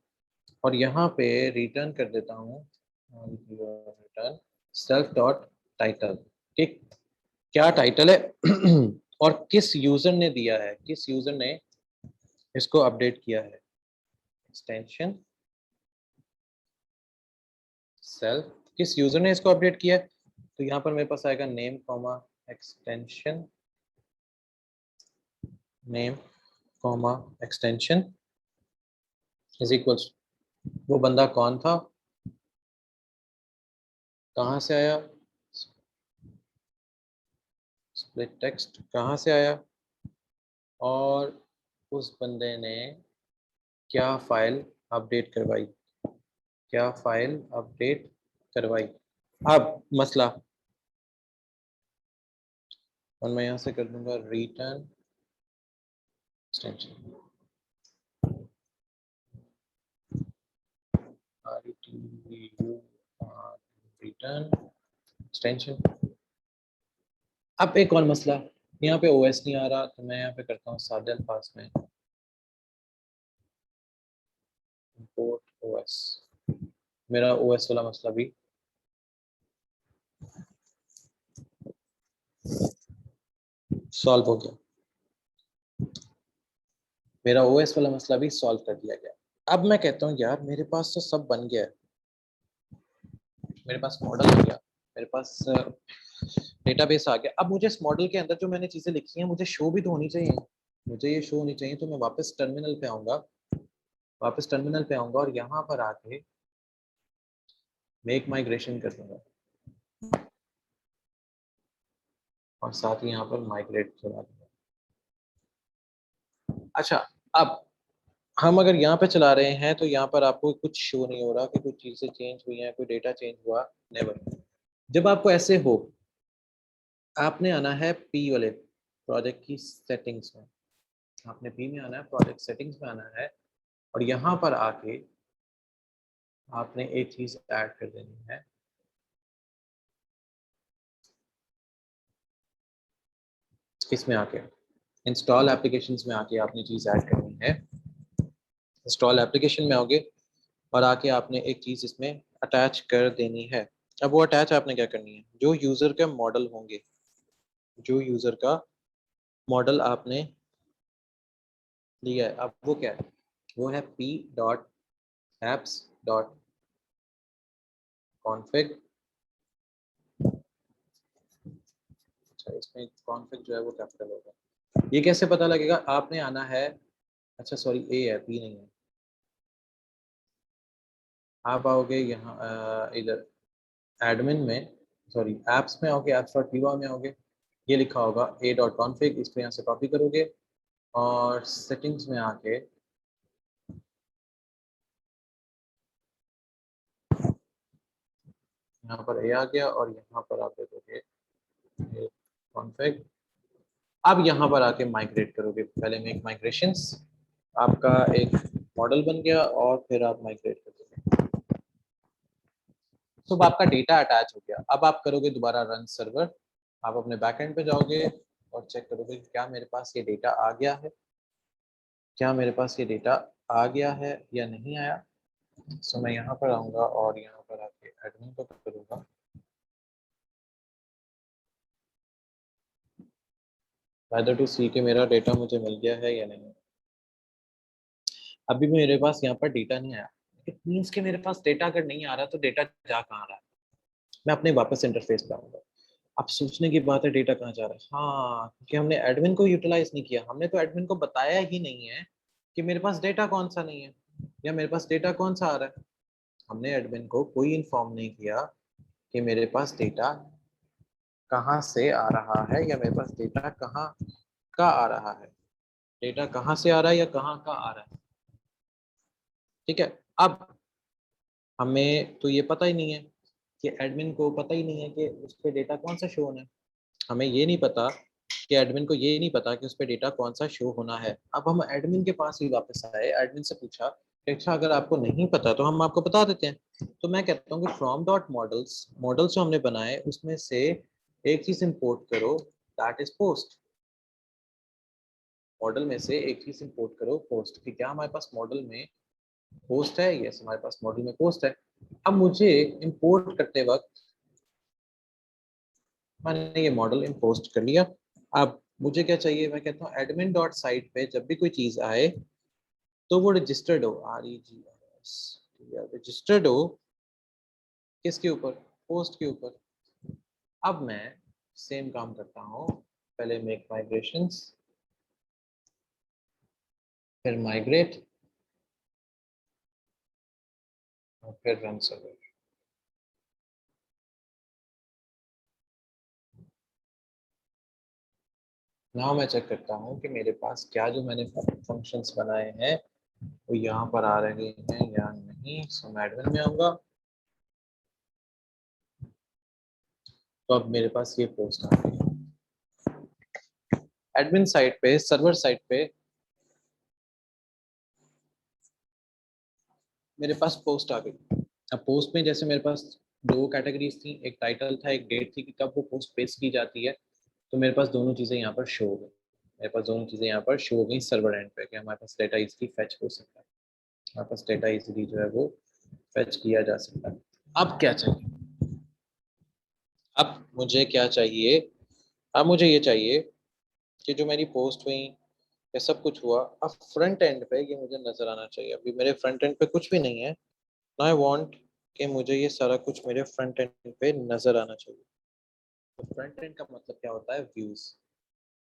और यहाँ पे रिटर्न कर देता हूँ रिटर्न सेल्फ डॉट टाइटल। ठीक, क्या टाइटल है और किस यूजर ने दिया है, किस यूजर ने इसको अपडेट किया है, एक्सटेंशन सेल्फ, किस यूजर ने इसको अपडेट किया है। तो यहाँ पर मेरे पास आएगा name comma extension, name comma extension is equals, वो बंदा कौन था, कहाँ से आया, स्प्लिट टेक्स्ट कहाँ से आया, और उस बंदे ने क्या फाइल अपडेट करवाई, क्या फाइल अपडेट करवाई। अब मसला, और मैं यहाँ से कर दूंगा रिटर्न एक्सटेंशन, रिटर्न एक्सटेंशन। अब एक और मसला, यहाँ पे ओएस नहीं आ रहा, तो मैं यहाँ पे करता हूँ सादे अल्फाज में इंपोर्ट ओएस। मेरा ओएस वाला मसला भी सॉल्व हो गया, मेरा ओएस वाला मसला भी सॉल्व कर दिया गया। अब मैं कहता हूँ यार मेरे पास तो सब बन गया है, मेरे पास मॉडल आ गया, मेरे पास डेटाबेस आ गया। अब मुझे इस मॉडल के अंदर जो मैंने चीजें लिखी हैं मुझे शो भी तो होनी चाहिए, मुझे ये शो होनी चाहिए। तो मैं वापस टर्मिनल पे आऊंगा, वापस टर्मिनल पे आऊंगा और यहाँ पर आके मेक माइग्रेशन कर दूंगा, और साथ ही यहाँ पर माइग्रेट चला दूंगा। अच्छा, अब हम अगर यहाँ पे चला रहे हैं तो यहाँ पर आपको कुछ शो नहीं हो रहा कि कुछ चीजें चेंज हुई हैं, कोई डेटा चेंज हुआ, नेवर। जब आपको ऐसे हो, आपने आना है पी वाले प्रोजेक्ट की सेटिंग्स में, आपने पी में आना है, प्रोजेक्ट सेटिंग्स में आना है, और यहाँ पर आके आपने एक चीज ऐड कर देनी है, इसमें आके इंस्टॉल एप्लीकेशंस में आके आपने चीज ऐड करनी है। इंस्टॉल एप्लीकेशन में आओगे, और आके आपने एक चीज इसमें अटैच कर देनी है। अब वो अटैच आपने क्या करनी है, जो यूजर के मॉडल होंगे, जो यूजर का मॉडल आपने लिया है, अब वो क्या है, वो है p dot apps dot config. अच्छा, इसमें कॉन्फिग जो है वो कैपिटल होगा। ये कैसे पता लगेगा, आपने आना है, अच्छा सॉरी ए है, पी नहीं है। आप आओगे यहाँ इधर एडमिन में, सॉरी एप्स में आओगे, एप्स डॉट पीवा में आओगे, ये लिखा होगा ए डॉट कॉन्फिग, इसको यहाँ से कॉपी करोगे और सेटिंग्स में आके यहाँ पर ए आ गया और यहाँ पर आप दे दोगे कॉन्फिग। अब यहाँ पर आके माइग्रेट करोगे, पहले मेक माइग्रेशंस, आपका एक मॉडल बन गया और फिर आप माइग्रेट कर दोगे। तो आपका डेटा अटैच हो गया। अब आप करोगे दोबारा रन सर्वर, आप अपने बैकएंड पे जाओगे और चेक करोगे क्या मेरे पास ये डेटा आ गया है, क्या मेरे पास ये डेटा आ गया है या नहीं आया। सो मैं यहाँ पर आऊँगा और यहाँ पर आके एडमिन को करूँगा वेदर टू सी कि मेरा डेटा मुझे मिल गया है या नहीं। अभी भी मेरे पास यहाँ पर डेटा नहीं आया। इट मीन्स कि मेरे पास डेटा अगर नहीं आ रहा तो डेटा जा कहाँ रहा है। मैं अपने वापस इंटरफेस पे आऊँगा। अब सोचने की बात है डेटा कहाँ जा रहा है, हाँ क्योंकि हमने एडमिन को यूटिलाइज नहीं किया, हमने तो एडमिन को बताया ही नहीं है कि मेरे पास डेटा कौन सा नहीं है या मेरे पास डेटा कौन सा आ रहा है। हमने एडमिन को कोई इन्फॉर्म नहीं किया कि मेरे पास डेटा कहाँ से आ रहा है या मेरे पास डेटा कहाँ का आ रहा है, डेटा कहाँ से आ रहा है या कहाँ का आ रहा है। ठीक है, अब हमें तो ये पता ही नहीं है कि एडमिन को पता ही नहीं है कि उस पर डेटा कौन सा शो होना है। हमें ये नहीं पता कि एडमिन को ये नहीं पता कि उस पर डेटा कौन सा शो होना है। अब हम एडमिन के पास ही वापस आए, एडमिन से पूछा कि अच्छा अगर आपको नहीं पता तो हम आपको बता देते हैं। तो मैं कहता हूँ कि फ्रॉम डॉट मॉडल्स, मॉडल्स जो हमने बनाए उसमें से एक चीज इंपोर्ट करो, दैट इज पोस्ट। मॉडल में से एक चीज इंपोर्ट करो, पोस्ट, कि क्या हमारे पास मॉडल में पोस्ट है। यस, हमारे पास मॉडल में पोस्ट है। अब मुझे इंपोर्ट करते वक्त मैंने ये मॉडल इंपोर्ट कर लिया। अब मुझे क्या चाहिए, मैं कहता हूँ एडमिन डॉट साइट पे जब भी कोई चीज आए तो वो रजिस्टर्ड हो, REGIS, रजिस्टर्ड हो किसके ऊपर, पोस्ट के ऊपर। अब मैं सेम काम करता हूँ, पहले मेक माइग्रेशंस, फिर माइग्रेट और फिर रन सर्वर। नाउ मैं चेक करता हूँ कि मेरे पास क्या जो मैंने फंक्शंस बनाए हैं वो यहाँ पर आ रहे हैं या नहीं। सो मैं एडमिन में आऊँगा तो अब मेरे पास ये पोस्ट आ गई है एडमिन साइट पे, सर्वर साइट पे मेरे पास पोस्ट आ गई। अब पोस्ट में जैसे मेरे पास दो कैटेगरीज थी, एक टाइटल था, एक डेट थी कि कब वो पोस्ट पेस्ट की जाती है। तो मेरे पास दोनों चीज़ें यहाँ पर शो हो गई, मेरे पास दोनों चीज़ें यहाँ पर शो हो गई सर्वर एंड पे कि हमारे पास डेटा इजीली फैच हो सकता है, हमारे पास डेटा इजीली जो है वो फैच किया जा सकता है। अब क्या चाहिए, अब मुझे क्या चाहिए, अब मुझे ये चाहिए कि जो मेरी पोस्ट हुई ये सब कुछ हुआ, अब फ्रंट एंड पे ये मुझे नजर आना चाहिए। अभी मेरे फ्रंट एंड पे कुछ भी नहीं है, ना आई वांट कि मुझे ये सारा कुछ मेरे फ्रंट एंड पे नजर आना चाहिए। तो फ्रंट एंड का मतलब क्या होता है, व्यूज।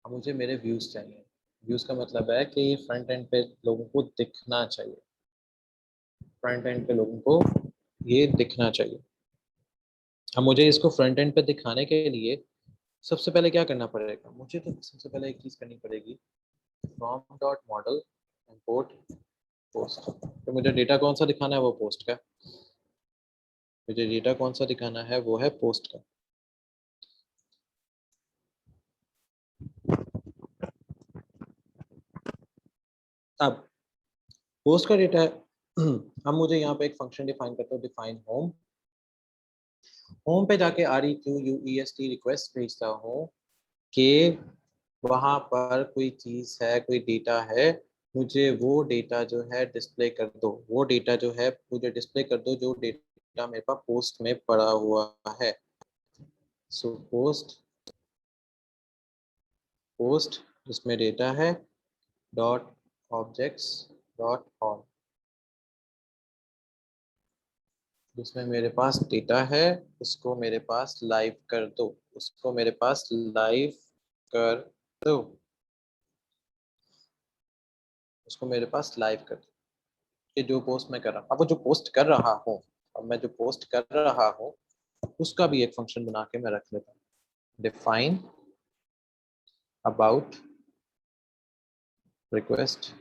अब मुझे मेरे व्यूज चाहिए। व्यूज का मतलब है कि ये फ्रंट एंड पे लोगों को दिखना चाहिए, फ्रंट एंड पे लोगों को ये दिखना चाहिए। अब मुझे इसको फ्रंट एंड पे दिखाने के लिए सबसे पहले क्या करना पड़ेगा, मुझे तो सबसे पहले एक चीज करनी पड़ेगी, from dot model import post. तो मुझे डेटा कौन सा दिखाना है, वो पोस्ट का। मुझे डेटा कौन सा दिखाना है, वो है पोस्ट का। अब पोस्ट का डेटा है अब मुझे यहाँ पे एक फंक्शन डिफाइन करता हूँ, डिफाइन होम। होम पे जाके REQUEST रिक्वेस्ट भेजता हूँ कि वहां पर कोई चीज है, कोई डेटा है मुझे वो डेटा जो है डिस्प्ले कर दो, वो डेटा जो है मुझे डिस्प्ले कर दो जो डेटा मेरे पास पोस्ट में पड़ा हुआ है। सो पोस्ट, पोस्ट जिसमें डेटा है डॉट ऑब्जेक्ट्स डॉट ऑन, जिसमें मेरे पास डेटा है उसको मेरे पास लाइव कर दो, उसको मेरे पास लाइव कर दो, उसको मेरे पास लाइव कर दो। ये जो पोस्ट मैं कर रहा हूँ, अब वो जो पोस्ट कर रहा हूँ, अब मैं जो पोस्ट कर रहा हूँ उसका भी एक फंक्शन बना के मैं रख लेता हूँ, डिफाइन अबाउट रिक्वेस्ट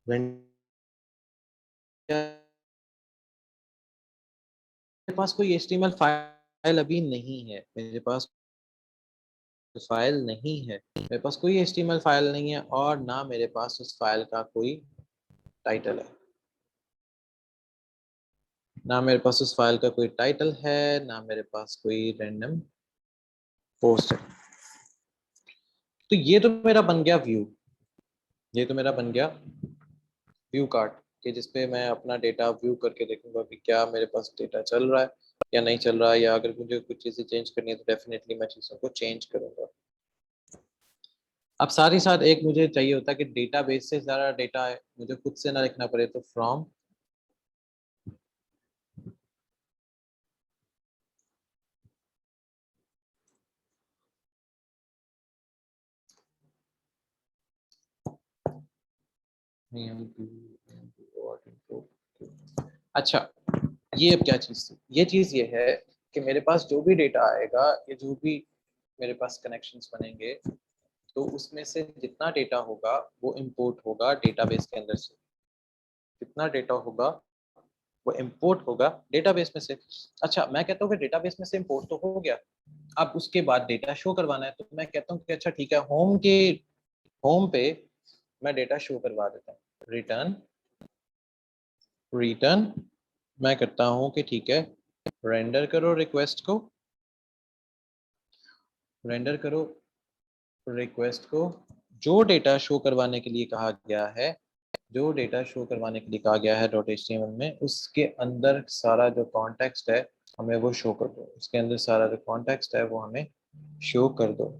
मेरे पास कोई HTML फाइल अभी नहीं है, मेरे पास फाइल नहीं है, मेरे पास कोई HTML फाइल नहीं है और ना मेरे पास उस फाइल का कोई टाइटल है, ना मेरे पास उस फाइल का कोई टाइटल है, ना मेरे पास कोई रैंडम पोस्ट है। तो ये तो मेरा बन गया व्यू, ये तो मेरा बन गया व्यू कार्ड कि जिसपे मैं अपना डेटा व्यू करके देखूंगा कि क्या मेरे पास डेटा चल रहा है या नहीं चल रहा है, या अगर मुझे कुछ चीज़ें चेंज करनी है तो डेफिनेटली मैं चीज़ों को चेंज करूंगा। अब साथ ही साथ एक मुझे चाहिए होता है कि डेटाबेस से ज़्यादा डेटा है मुझे खुद से ना लिखना पड़े, तो फ्रॉम अच्छा, ये अब क्या चीज़ थी, ये चीज़ ये है कि मेरे पास जो भी डेटा आएगा, ये जो भी मेरे पास कनेक्शंस बनेंगे, तो उसमें से जितना डेटा होगा वो इंपोर्ट होगा डेटाबेस के अंदर से, जितना डेटा होगा वो इंपोर्ट होगा डेटाबेस में से। अच्छा, मैं कहता हूँ कि डेटाबेस में से इंपोर्ट तो हो गया, अब उसके बाद डेटा शो करवाना है, तो मैं कहता हूँ कि अच्छा ठीक है, होम पे मैं डेटा शो करवा देता हूँ। रिटर्न, रिटर्न मैं करता हूँ कि ठीक है, रेंडर करो रिक्वेस्ट को, रेंडर करो रिक्वेस्ट को, जो डेटा शो करवाने के लिए कहा गया है, जो डेटा शो करवाने के लिए कहा गया है डॉट HTML में, उसके अंदर सारा जो कॉन्टेक्स्ट है हमें वो शो कर दो, उसके अंदर सारा जो कॉन्टेक्स्ट है वो हमें शो कर दो,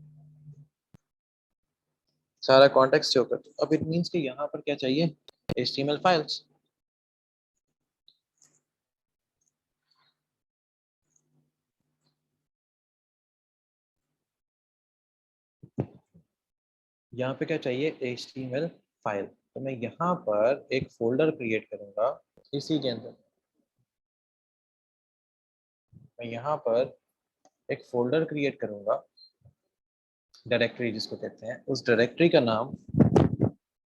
सारा कॉन्टेक्स्ट शो कर दो। अब इट मीन्स कि यहाँ पर क्या चाहिए, HTML फाइल्स। यहाँ पे क्या चाहिए, HTML फाइल। तो मैं यहाँ पर एक फोल्डर क्रिएट करूंगा, इसी के अंदर मैं यहाँ पर एक फोल्डर क्रिएट करूंगा, डायरेक्टरी जिसको कहते हैं, उस डायरेक्टरी का नाम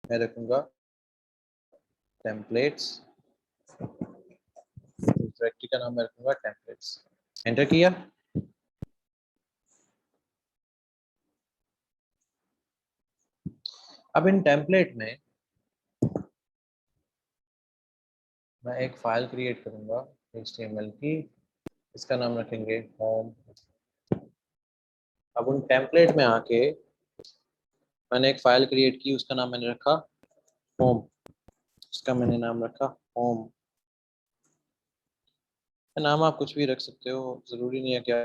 मैं रखूंगा टेम्पलेट्स, डायरेक्टरी का नाम मैं रखूंगा टेम्पलेट्स। एंटर किया। अब इन टेम्पलेट में मैं एक फाइल क्रिएट करूंगा HTML की, इसका नाम रखेंगे होम। अब उन टेम्पलेट में आके मैंने एक फाइल क्रिएट की, उसका नाम मैंने रखा होम, उसका मैंने नाम रखा होम। नाम आप कुछ भी रख सकते हो, जरूरी नहीं है क्या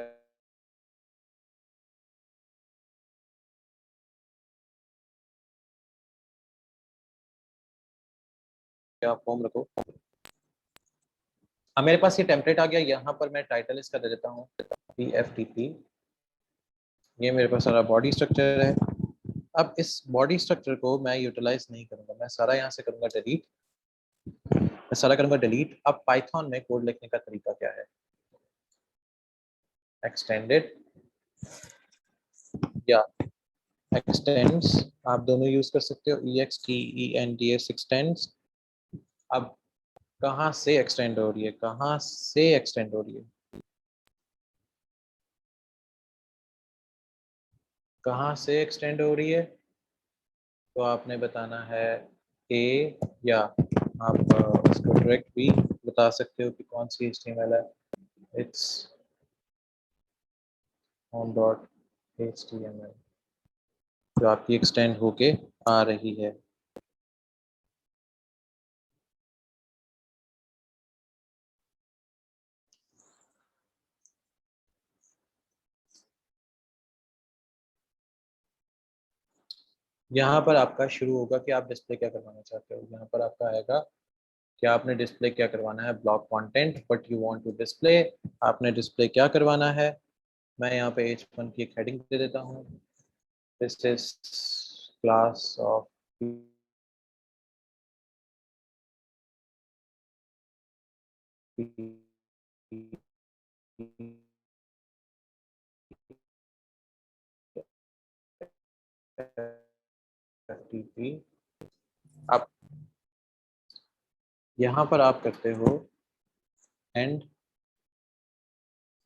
आप होम रखो। अब मेरे पास ये टेम्पलेट आ गया, यहाँ पर मैं टाइटल इसका दे देता हूँ PFTP। ये मेरे पास सारा बॉडी स्ट्रक्चर है। अब इस बॉडी स्ट्रक्चर को मैं यूटिलाइज नहीं करूंगा, मैं सारा यहाँ से करूंगा डिलीट, मैं सारा करूंगा डिलीट। अब पाइथन में कोड लिखने का तरीका क्या है, एक्सटेंडेड या एक्सटेंड्स, आप दोनों यूज कर सकते हो, EXTENDS एक्सटेंड्स। अब कहाँ से एक्सटेंड हो रही है, कहाँ से एक्सटेंड हो रही है, कहाँ से एक्सटेंड हो रही है, तो आपने बताना है ए, या आप उसको डायरेक्ट भी बता सकते हो कि कौन सी HTML है, इट्स होम डॉट HTML जो आपकी एक्सटेंड होके आ रही है। यहाँ पर आपका शुरू होगा कि आप डिस्प्ले क्या करवाना चाहते हो। यहाँ पर आपका आएगा कि आपने डिस्प्ले क्या करवाना है, block content but you want to display. आपने डिस्प्ले क्या करवाना है, मैं यहाँ पे H1 की एक हेडिंग दे देता हूँ, this is class of FTP। आप यहाँ पर आप करते हो and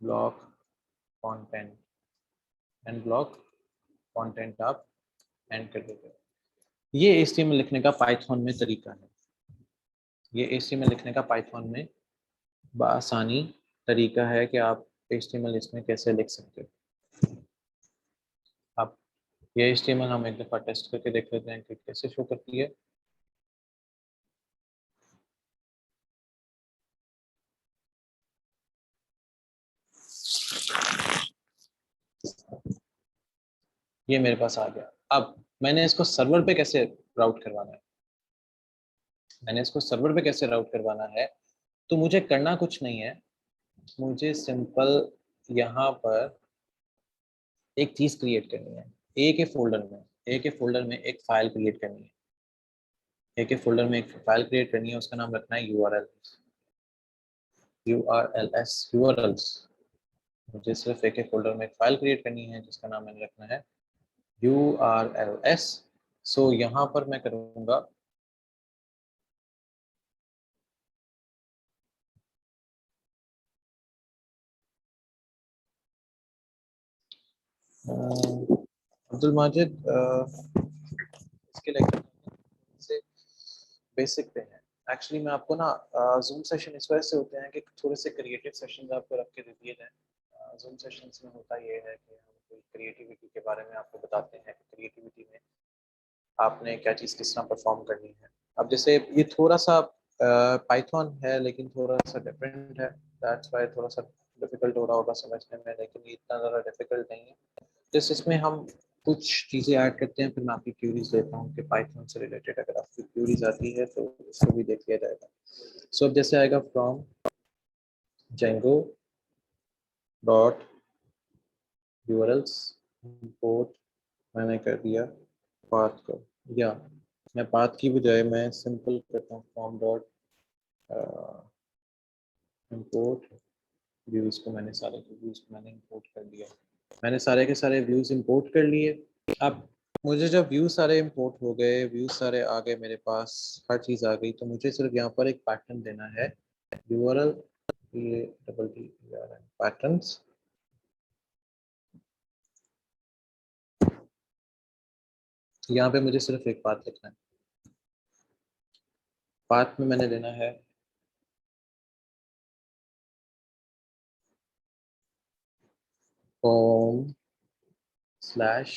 block content, and block content आप एंड कर देते हो। ये HTML लिखने का पाइथन में तरीका है। ये HTML लिखने का पाइथन में बआसानी तरीका है कि आप HTML इसमें कैसे लिख सकते हो। आप ये HTML हम एक दफ़ा टेस्ट करके देख लेते हैं कि कैसे शो करती है। ये मेरे पास आ गया। अब मैंने इसको सर्वर पे कैसे राउट करवाना है, मैंने इसको सर्वर पे कैसे राउट करवाना है, तो मुझे करना कुछ नहीं है। मुझे सिंपल यहाँ पर एक चीज़ क्रिएट करनी है। ए के फोल्डर में एक फाइल क्रिएट करनी है। ए के फोल्डर में एक फाइल क्रिएट करनी है, उसका नाम रखना है URLs। मुझे सिर्फ एक फोल्डर में एक फाइल क्रिएट करनी है जिसका नाम मैंने रखना है URLs। सो यहाँ पर मैं करूँगा अब्दुल माजिद, इसके लेकर से बेसिक पे है। एक्चुअली मैं आपको ना जूम सेशन इस वजह से होते हैं कि थोड़े से क्रिएटिव सेशंस आपको रख के दे दिए जाएं। जूम सेशंस में होता ये है कि हम कोई क्रिएटिविटी के बारे में आपको बताते हैं कि क्रिएटिविटी में आपने क्या चीज़ किस तरह परफॉर्म करनी है। अब जैसे ये थोड़ा सा पाइथन है लेकिन थोड़ा सा डिफरेंट है, दैट्स वाई थोड़ा सा डिफिकल्ट हो रहा होगा समझने में, लेकिन ये इतना ज़्यादा डिफिकल्ट नहीं है। जैसे इसमें हम कुछ चीज़ें ऐड करते हैं, फिर मैं आपकी क्यूरीज देता हूँ कि पाइथन से रिलेटेड अगर आपकी क्यूरीज आती है तो उसको भी देख लिया जाएगा। सो अब जैसे आएगा from Django dot URLs import, मैंने कर दिया पाथ को, या मैं पाथ की बजाय मैं सिंपल करता हूँ फ्रॉम डॉट इंपोर्ट व्यूज को। मैंने सारे व्यूज को मैंने इंपोर्ट कर दिया, मैंने सारे के सारे व्यूज इंपोर्ट कर लिए। अब मुझे जब व्यू सारे इंपोर्ट हो गए, व्यू सारे आ गए मेरे पास, हर चीज़ आ गई, तो मुझे सिर्फ यहाँ पर एक पैटर्न देना है यूआरएल, ये डबल टी पैटर्न्स। यहाँ पे मुझे सिर्फ एक पाथ लिखना है। पाथ में मैंने देना है होम स्लैश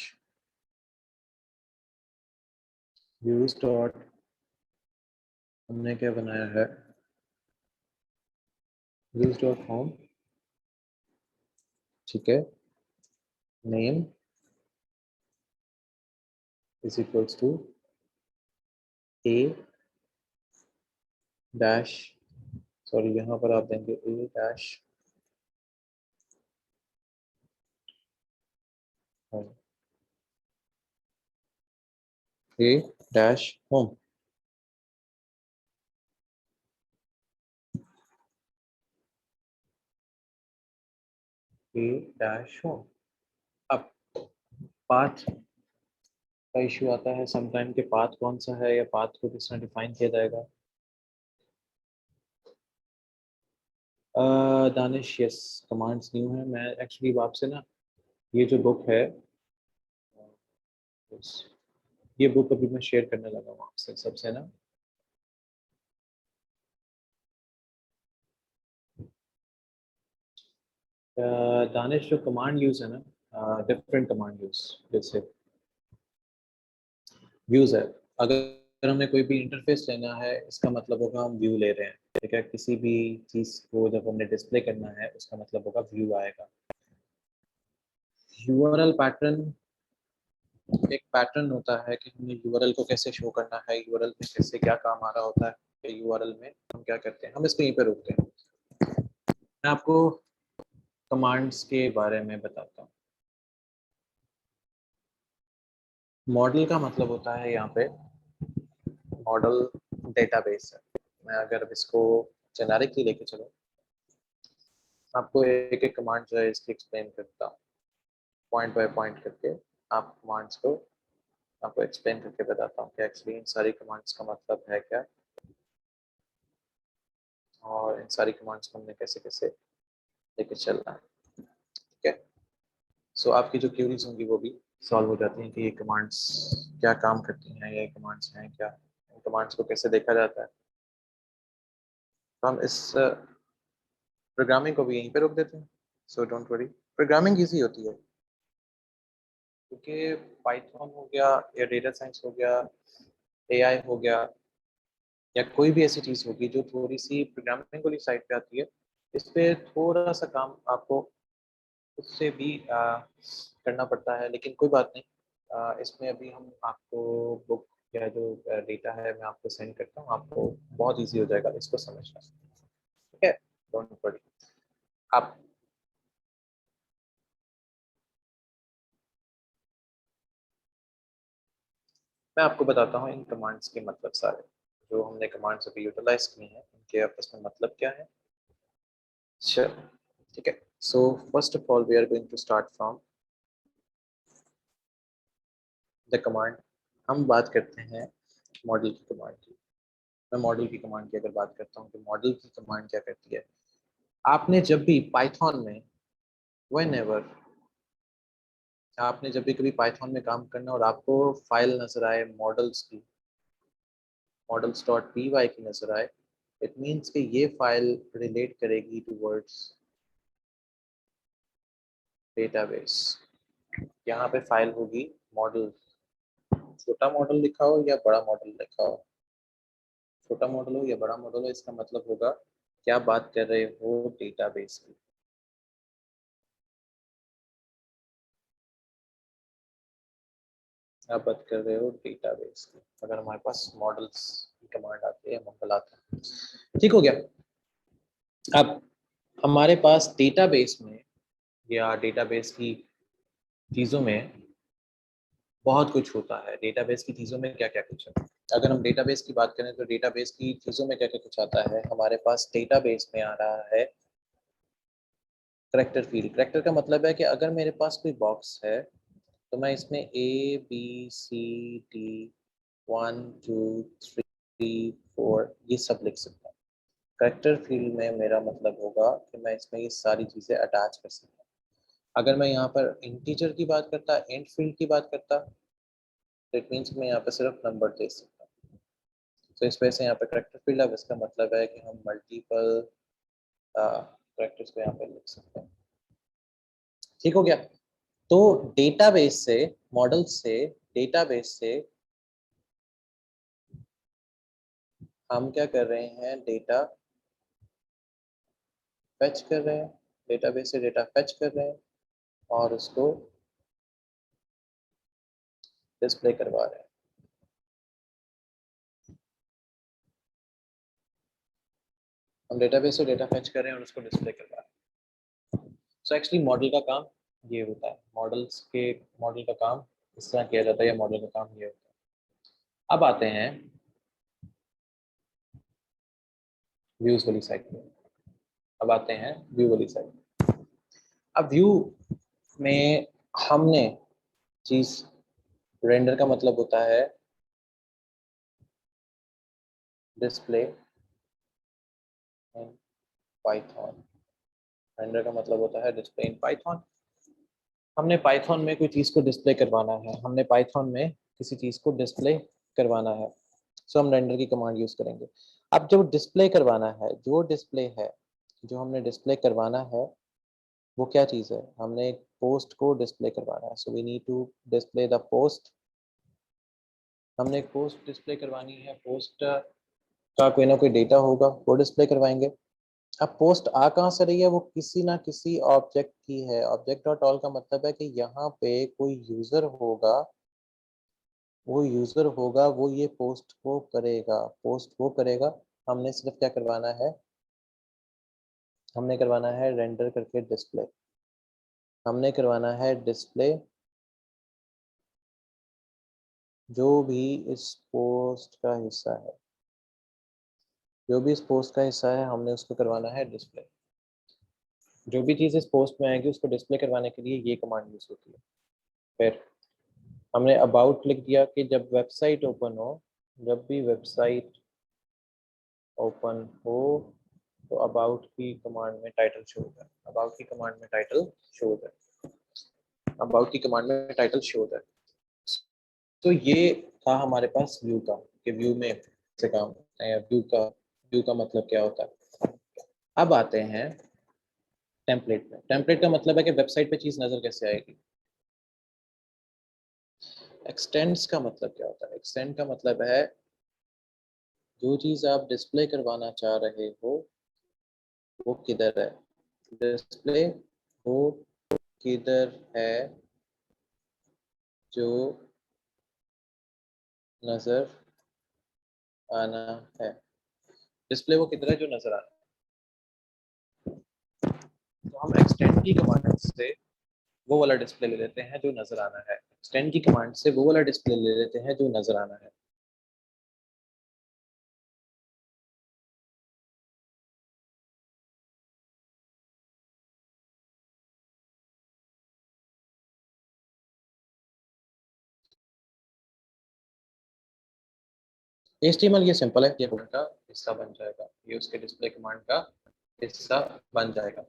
व्यूज डॉट, हमने क्या बनाया है व्यूज डॉट होम, ठीक है, name is equals to A dash, sorry यहाँ पर आप देंगे A dash home, A dash home. A dash home. अब पाथ का इशू आता है समटाइम के पाथ कौन सा है या पाथ को किस तरह डिफाइन किया जाएगा। दानिश, यस, कमांड्स न्यू है। मैं एक्चुअली आपसे ना ये जो बुक है, yes, ये बुक अभी मैं शेयर करने लगा हूँ आपसे सबसे ना। दानिश जो कमांड यूज है ना, डिफरेंट कमांड यूज, जैसे व्यूज है। अगर हमें कोई भी इंटरफेस लेना है, इसका मतलब होगा हम व्यू ले रहे हैं। ठीक है, किसी भी चीज को जब हमने डिस्प्ले करना है उसका मतलब होगा व्यू आएगा। यूआरएल पैटर्न एक पैटर्न होता है कि हमें यूआरएल को कैसे शो करना है, यूआरएल में कैसे क्या काम आ रहा होता है, यूआरएल में हम क्या करते हैं। हम इसको यहीं पे रोकते हैं। मैं आपको कमांड्स के बारे में बताता हूँ। मॉडल का मतलब होता है यहाँ पे, मॉडल डेटाबेस है। मैं अगर इसको जेनेरिकली लेके चलो, आपको एक एक कमांड जो है इसकी एक्सप्लेन करता हूँ पॉइंट बाय पॉइंट करके। आप कमांड्स को आपको एक्सप्लेन करके बताता हूँ कि एक्चुअली इन सारी कमांड्स का मतलब है क्या, और इन सारी कमांड्स को हमने कैसे कैसे लेके चलना है। ठीक है, सो आपकी जो क्यूरीज होंगी वो भी सॉल्व हो जाती हैं कि ये कमांड्स क्या काम करती हैं, ये कमांड्स हैं क्या, इन कमांड्स को कैसे देखा जाता है। तो हम इस प्रोग्रामिंग को भी यहीं पे रोक देते हैं। So don't worry, programming easy होती है, क्योंकि पाइथन हो गया या डेटा साइंस हो गया, एआई हो गया, या कोई भी ऐसी चीज़ होगी जो थोड़ी सी प्रोग्रामिंग वाली साइड पे आती है, इस पे थोड़ा सा काम आपको उससे भी करना पड़ता है। लेकिन कोई बात नहीं, इसमें अभी हम आपको बुक या जो डेटा है मैं आपको सेंड करता हूँ, आपको बहुत इजी हो जाएगा इसको समझना। ठीक है, डोंट वरी। आप मैं आपको बताता हूँ इन कमांड्स के मतलब सारे, जो हमने कमांड्स अभी यूटिलाइज की हैं इनके आपस में मतलब क्या है। चलो ठीक है, so first of all we are going to start from the command. हम बात करते हैं मॉडल की कमांड की। मैं मॉडल की कमांड की अगर बात करता हूँ तो मॉडल की कमांड क्या करती है। आपने जब भी पाइथन में व्हेनेवर आपने जब भी कभी पाइथन में काम करना और आपको फाइल नजर आए मॉडल्स की, मॉडल्स डॉट पी वाई की नजर आए, इट मीन्स कि ये फाइल रिलेट करेगी टूवर्ड्स डेटाबेस। यहाँ पे फाइल होगी मॉडल, छोटा मॉडल लिखा हो या बड़ा मॉडल लिखा हो, छोटा मॉडल हो या बड़ा मॉडल हो, इसका मतलब होगा क्या बात कर रहे हो डेटाबेस की। आप बात कर रहे हो डेटाबेस की। अगर हमारे पास मॉडल्स की कमांड आती है, मॉडल आता है, ठीक हो गया। अब हमारे पास डेटाबेस में या डेटाबेस की चीज़ों में बहुत कुछ होता है। डेटाबेस की चीज़ों में क्या क्या कुछ है, अगर हम डेटाबेस की बात करें तो डेटाबेस की चीज़ों में क्या क्या कुछ आता है। हमारे पास डेटाबेस में आ रहा है करेक्टर फील्ड। करेक्टर का मतलब है कि अगर मेरे पास कोई बॉक्स है तो मैं इसमें ABCD 1 2 3 4 ये सब लिख सकता हूँ। करेक्टर फील्ड में मेरा मतलब होगा कि मैं इसमें ये सारी चीज़ें अटैच कर सकता हूँ। अगर मैं यहाँ पर इंटीजर की बात करता, इंट फील्ड की बात करता, तो इट मीन्स मैं यहाँ पर सिर्फ नंबर दे सकता हूँ। तो इस वजह से यहाँ पे करेक्टर फील्ड है, इसका मतलब है कि हम मल्टीपल करेक्टर्स को यहाँ पे लिख सकते हैं। ठीक हो गया। तो डेटाबेस से, मॉडल से, डेटाबेस से हम क्या कर रहे हैं, डेटा फेच कर रहे हैं, डेटाबेस से डेटा फेच कर रहे हैं और उसको डिस्प्ले करवा रहे हैं। हम डेटाबेस से डेटा फेच कर रहे हैं और उसको डिस्प्ले करवा रहे हैं। सो एक्चुअली मॉडल का काम ये होता है, मॉडल का काम इस तरह किया जाता है, या मॉडल का काम ये होता है। अब आते हैं व्यूज वाली साइड पे। अब आते हैं व्यू वाली साइड। अब व्यू में हमने चीज, रेंडर का मतलब होता है डिस्प्ले इन पाइथन। रेंडर का मतलब होता है डिस्प्ले इन पाइथन। हमने पाइथन में कोई चीज़ को डिस्प्ले करवाना है, हमने पाइथन में किसी चीज़ को डिस्प्ले करवाना है, सो हम रेंडर की कमांड यूज़ करेंगे। अब जो डिस्प्ले करवाना है, जो डिस्प्ले है, जो हमने डिस्प्ले करवाना है, वो क्या चीज़ है, हमने एक पोस्ट को डिस्प्ले करवाना है, so we need to display the post. हमने एक पोस्ट डिस्प्ले करवानी है, पोस्ट का कोई ना कोई डेटा होगा, वो डिस्प्ले करवाएंगे। अब पोस्ट आ कहाँ से रही है, वो किसी ना किसी ऑब्जेक्ट की है। ऑब्जेक्ट डॉट ऑल का मतलब है कि यहाँ पे कोई यूजर होगा, वो ये पोस्ट को करेगा, पोस्ट वो करेगा। हमने सिर्फ क्या करवाना है, हमने करवाना है रेंडर करके डिस्प्ले, हमने करवाना है डिस्प्ले जो भी इस पोस्ट का हिस्सा है, जो भी इस पोस्ट का हिस्सा है हमने उसको करवाना है डिस्प्ले। जो भी चीज़ इस पोस्ट में आएगी उसको डिस्प्ले करवाने के लिए ये कमांड यूज होती है। फिर हमने अबाउट लिख दिया कि जब वेबसाइट ओपन हो, जब भी वेबसाइट ओपन हो तो अबाउट की कमांड में टाइटल शो होता है, अबाउट की कमांड में टाइटल शो होता है, अबाउट की कमांड में टाइटल शो होता है। तो ये था हमारे पास व्यू का, कि व्यू में से काम करते हैं, व्यू का मतलब क्या होता है। अब आते हैं टेम्पलेट में। टेम्पलेट का मतलब है कि वेबसाइट पे चीज नजर कैसे आएगी। एक्सटेंड्स का मतलब क्या होता है, एक्सटेंड का मतलब है जो चीज आप डिस्प्ले करवाना चाह रहे हो वो किधर है, डिस्प्ले वो किधर है जो नजर आना है, डिस्प्ले वो किधर है जो नजर आना है। तो हम एक्सटेंड की कमांड से वो वाला डिस्प्ले ले लेते हैं जो नजर आना है, एक्सटेंड की कमांड से वो वाला डिस्प्ले ले लेते हैं जो नजर आना है। HTML ये सिंपल है, ये कमांड का हिस्सा बन जाएगा, ये उसके डिस्प्ले कमांड का हिस्सा बन जाएगा।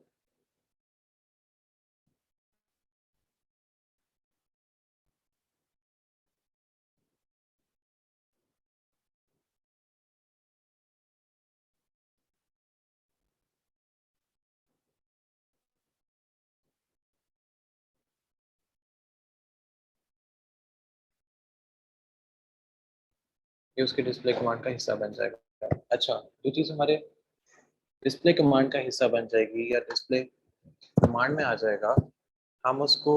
ये उसके डिस्प्ले कमांड का हिस्सा बन जाएगा। अच्छा, जो चीज़ हमारे डिस्प्ले कमांड का हिस्सा बन जाएगी या डिस्प्ले कमांड में आ जाएगा, हम उसको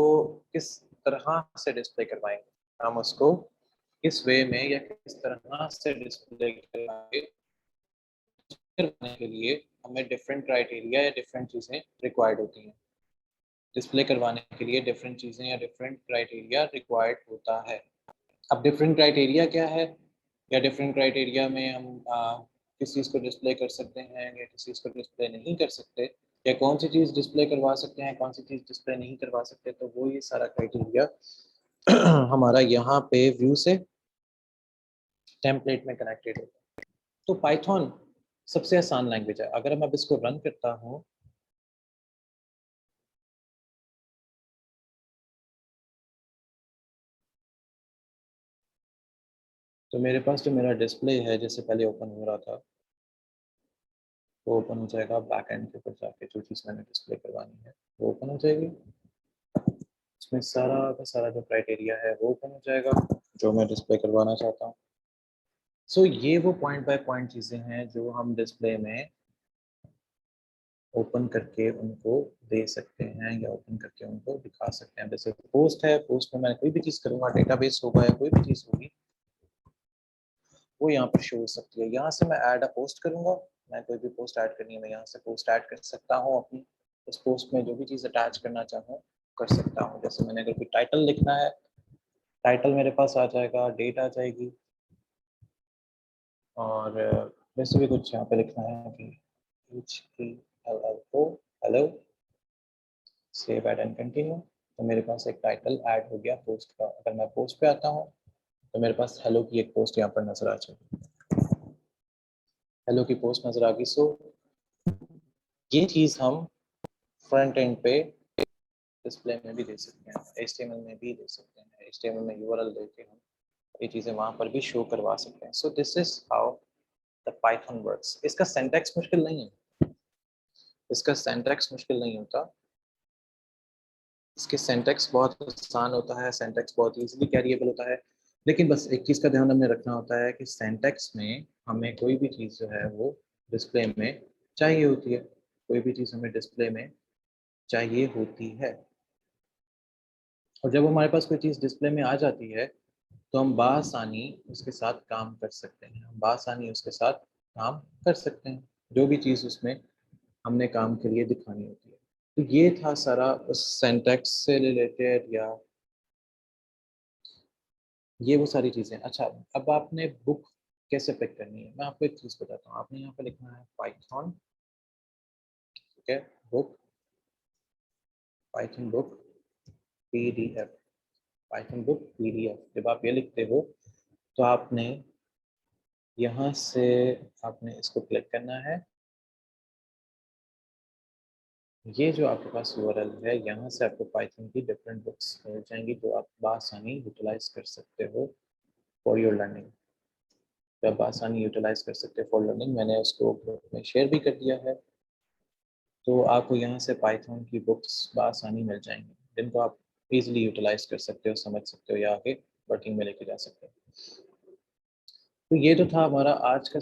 किस तरह से डिस्प्ले करवाएंगे, हम उसको किस वे में या किस तरह से डिस्प्ले करवाएंगे, करने के लिए हमें डिफरेंट क्राइटेरिया या डिफरेंट चीज़ें रिक्वायर्ड होती हैं। डिस्प्ले करवाने के लिए डिफरेंट चीज़ें या डिफरेंट क्राइटेरिया रिक्वायर्ड होता है। अब डिफरेंट क्राइटेरिया क्या है, या डिफरेंट क्राइटेरिया में हम किस चीज़ को डिस्प्ले कर सकते हैं या किस चीज़ को डिस्प्ले नहीं कर सकते, या कौन सी चीज़ डिस्प्ले करवा सकते हैं कौन सी चीज़ डिस्प्ले नहीं करवा सकते, तो वो ये सारा क्राइटेरिया हमारा यहाँ पे व्यू से टेम्पलेट में कनेक्टेड होता है। तो पाइथन सबसे आसान लैंग्वेज है। अगर मैं अब इसको रन करता हूँ तो मेरे पास जो मेरा डिस्प्ले है जैसे पहले ओपन हो रहा था, वो ओपन हो जाएगा। बैक एंड के ऊपर जाके जो चीज़ मैंने डिस्प्ले करवानी है वो ओपन हो जाएगी। इसमें सारा का सारा जो क्राइटेरिया है वो ओपन हो जाएगा जो मैं डिस्प्ले करवाना चाहता हूँ। सो ये वो पॉइंट बाय पॉइंट चीज़ें हैं जो हम डिस्प्ले में ओपन करके उनको दे सकते हैं या ओपन करके उनको दिखा सकते हैं। जैसे पोस्ट है, पोस्ट में मैं कोई भी चीज़ करूँगा, डेटाबेस होगा या कोई भी चीज़ होगी, वो यहाँ पर शो हो सकती है। यहाँ से मैं ऐड अ पोस्ट करूँगा, मैं कोई भी पोस्ट ऐड करनी है, मैं यहाँ से पोस्ट ऐड कर सकता हूँ अपनी। उस पोस्ट में जो भी चीज़ अटैच करना चाहूँ कर सकता हूँ। जैसे मैंने अगर कोई टाइटल लिखना है, टाइटल मेरे पास आ जाएगा, डेट आ जाएगी, और वैसे भी कुछ यहाँ पे लिखना है कि HTML hello, saved and continue, तो मेरे पास एक टाइटल ऐड हो गया पोस्ट का। अगर मैं पोस्ट पे आता हूँ तो मेरे पास हेलो की एक पोस्ट यहाँ पर नजर आ जाएगी, हेलो की पोस्ट नजर आ गई। सो ये चीज़ हम फ्रंट एंड पे डिस्प्ले में भी दे सकते हैं, HTML में भी दे सकते हैं, HTML में URL देके हम ये चीज़ें वहाँ पर भी शो करवा सकते हैं। So this is how the Python works. इसका सिंटैक्स मुश्किल नहीं है, इसका सिंटैक्स मुश्किल नहीं होता। इसके सिंटैक्स बहुत आसान होता है, सिंटैक्स बहुत इजीली कैरिएबल होता है, लेकिन बस एक चीज़ का ध्यान हमें रखना होता है कि सिंटैक्स में हमें कोई भी चीज़ जो है वो डिस्प्ले में चाहिए होती है, कोई भी चीज़ हमें डिस्प्ले में चाहिए होती है। और जब हमारे पास कोई चीज़ डिस्प्ले में आ जाती है तो हम बासानी उसके साथ काम कर सकते हैं, हम बासानी उसके साथ काम कर सकते हैं, जो भी चीज़ उसमें हमने काम के लिए दिखानी होती है। तो ये था सारा उस सिंटैक्स से रिलेटेड, या ये वो सारी चीज़ें। अच्छा, अब आपने बुक कैसे पिक करनी है, मैं आपको एक चीज़ बताता हूँ। आपने यहाँ पे लिखना है पाइथन, ठीक है, book, Python book PDF, Python book PDF. जब आप ये लिखते हो तो आपने यहाँ से आपने इसको क्लिक करना है। ये जो आपके पास यूआरएल है, यहाँ से आपको पाइथन की डिफरेंट बुक्स मिल जाएंगी जो आप बासानी यूटिलाइज कर सकते हो फॉर योर लर्निंग। जब आसानी यूटिलाइज कर सकते हो फॉर लर्निंग, मैंने उसको ग्रुप में शेयर भी कर दिया है, तो आपको यहाँ से पाइथन की बुक्स बासानी मिल जाएंगी जिनको आप इजीली यूटिलाइज कर सकते हो, समझ सकते हो या आगे वर्किंग में लेके जा सकते हो। तो ये तो था हमारा आज का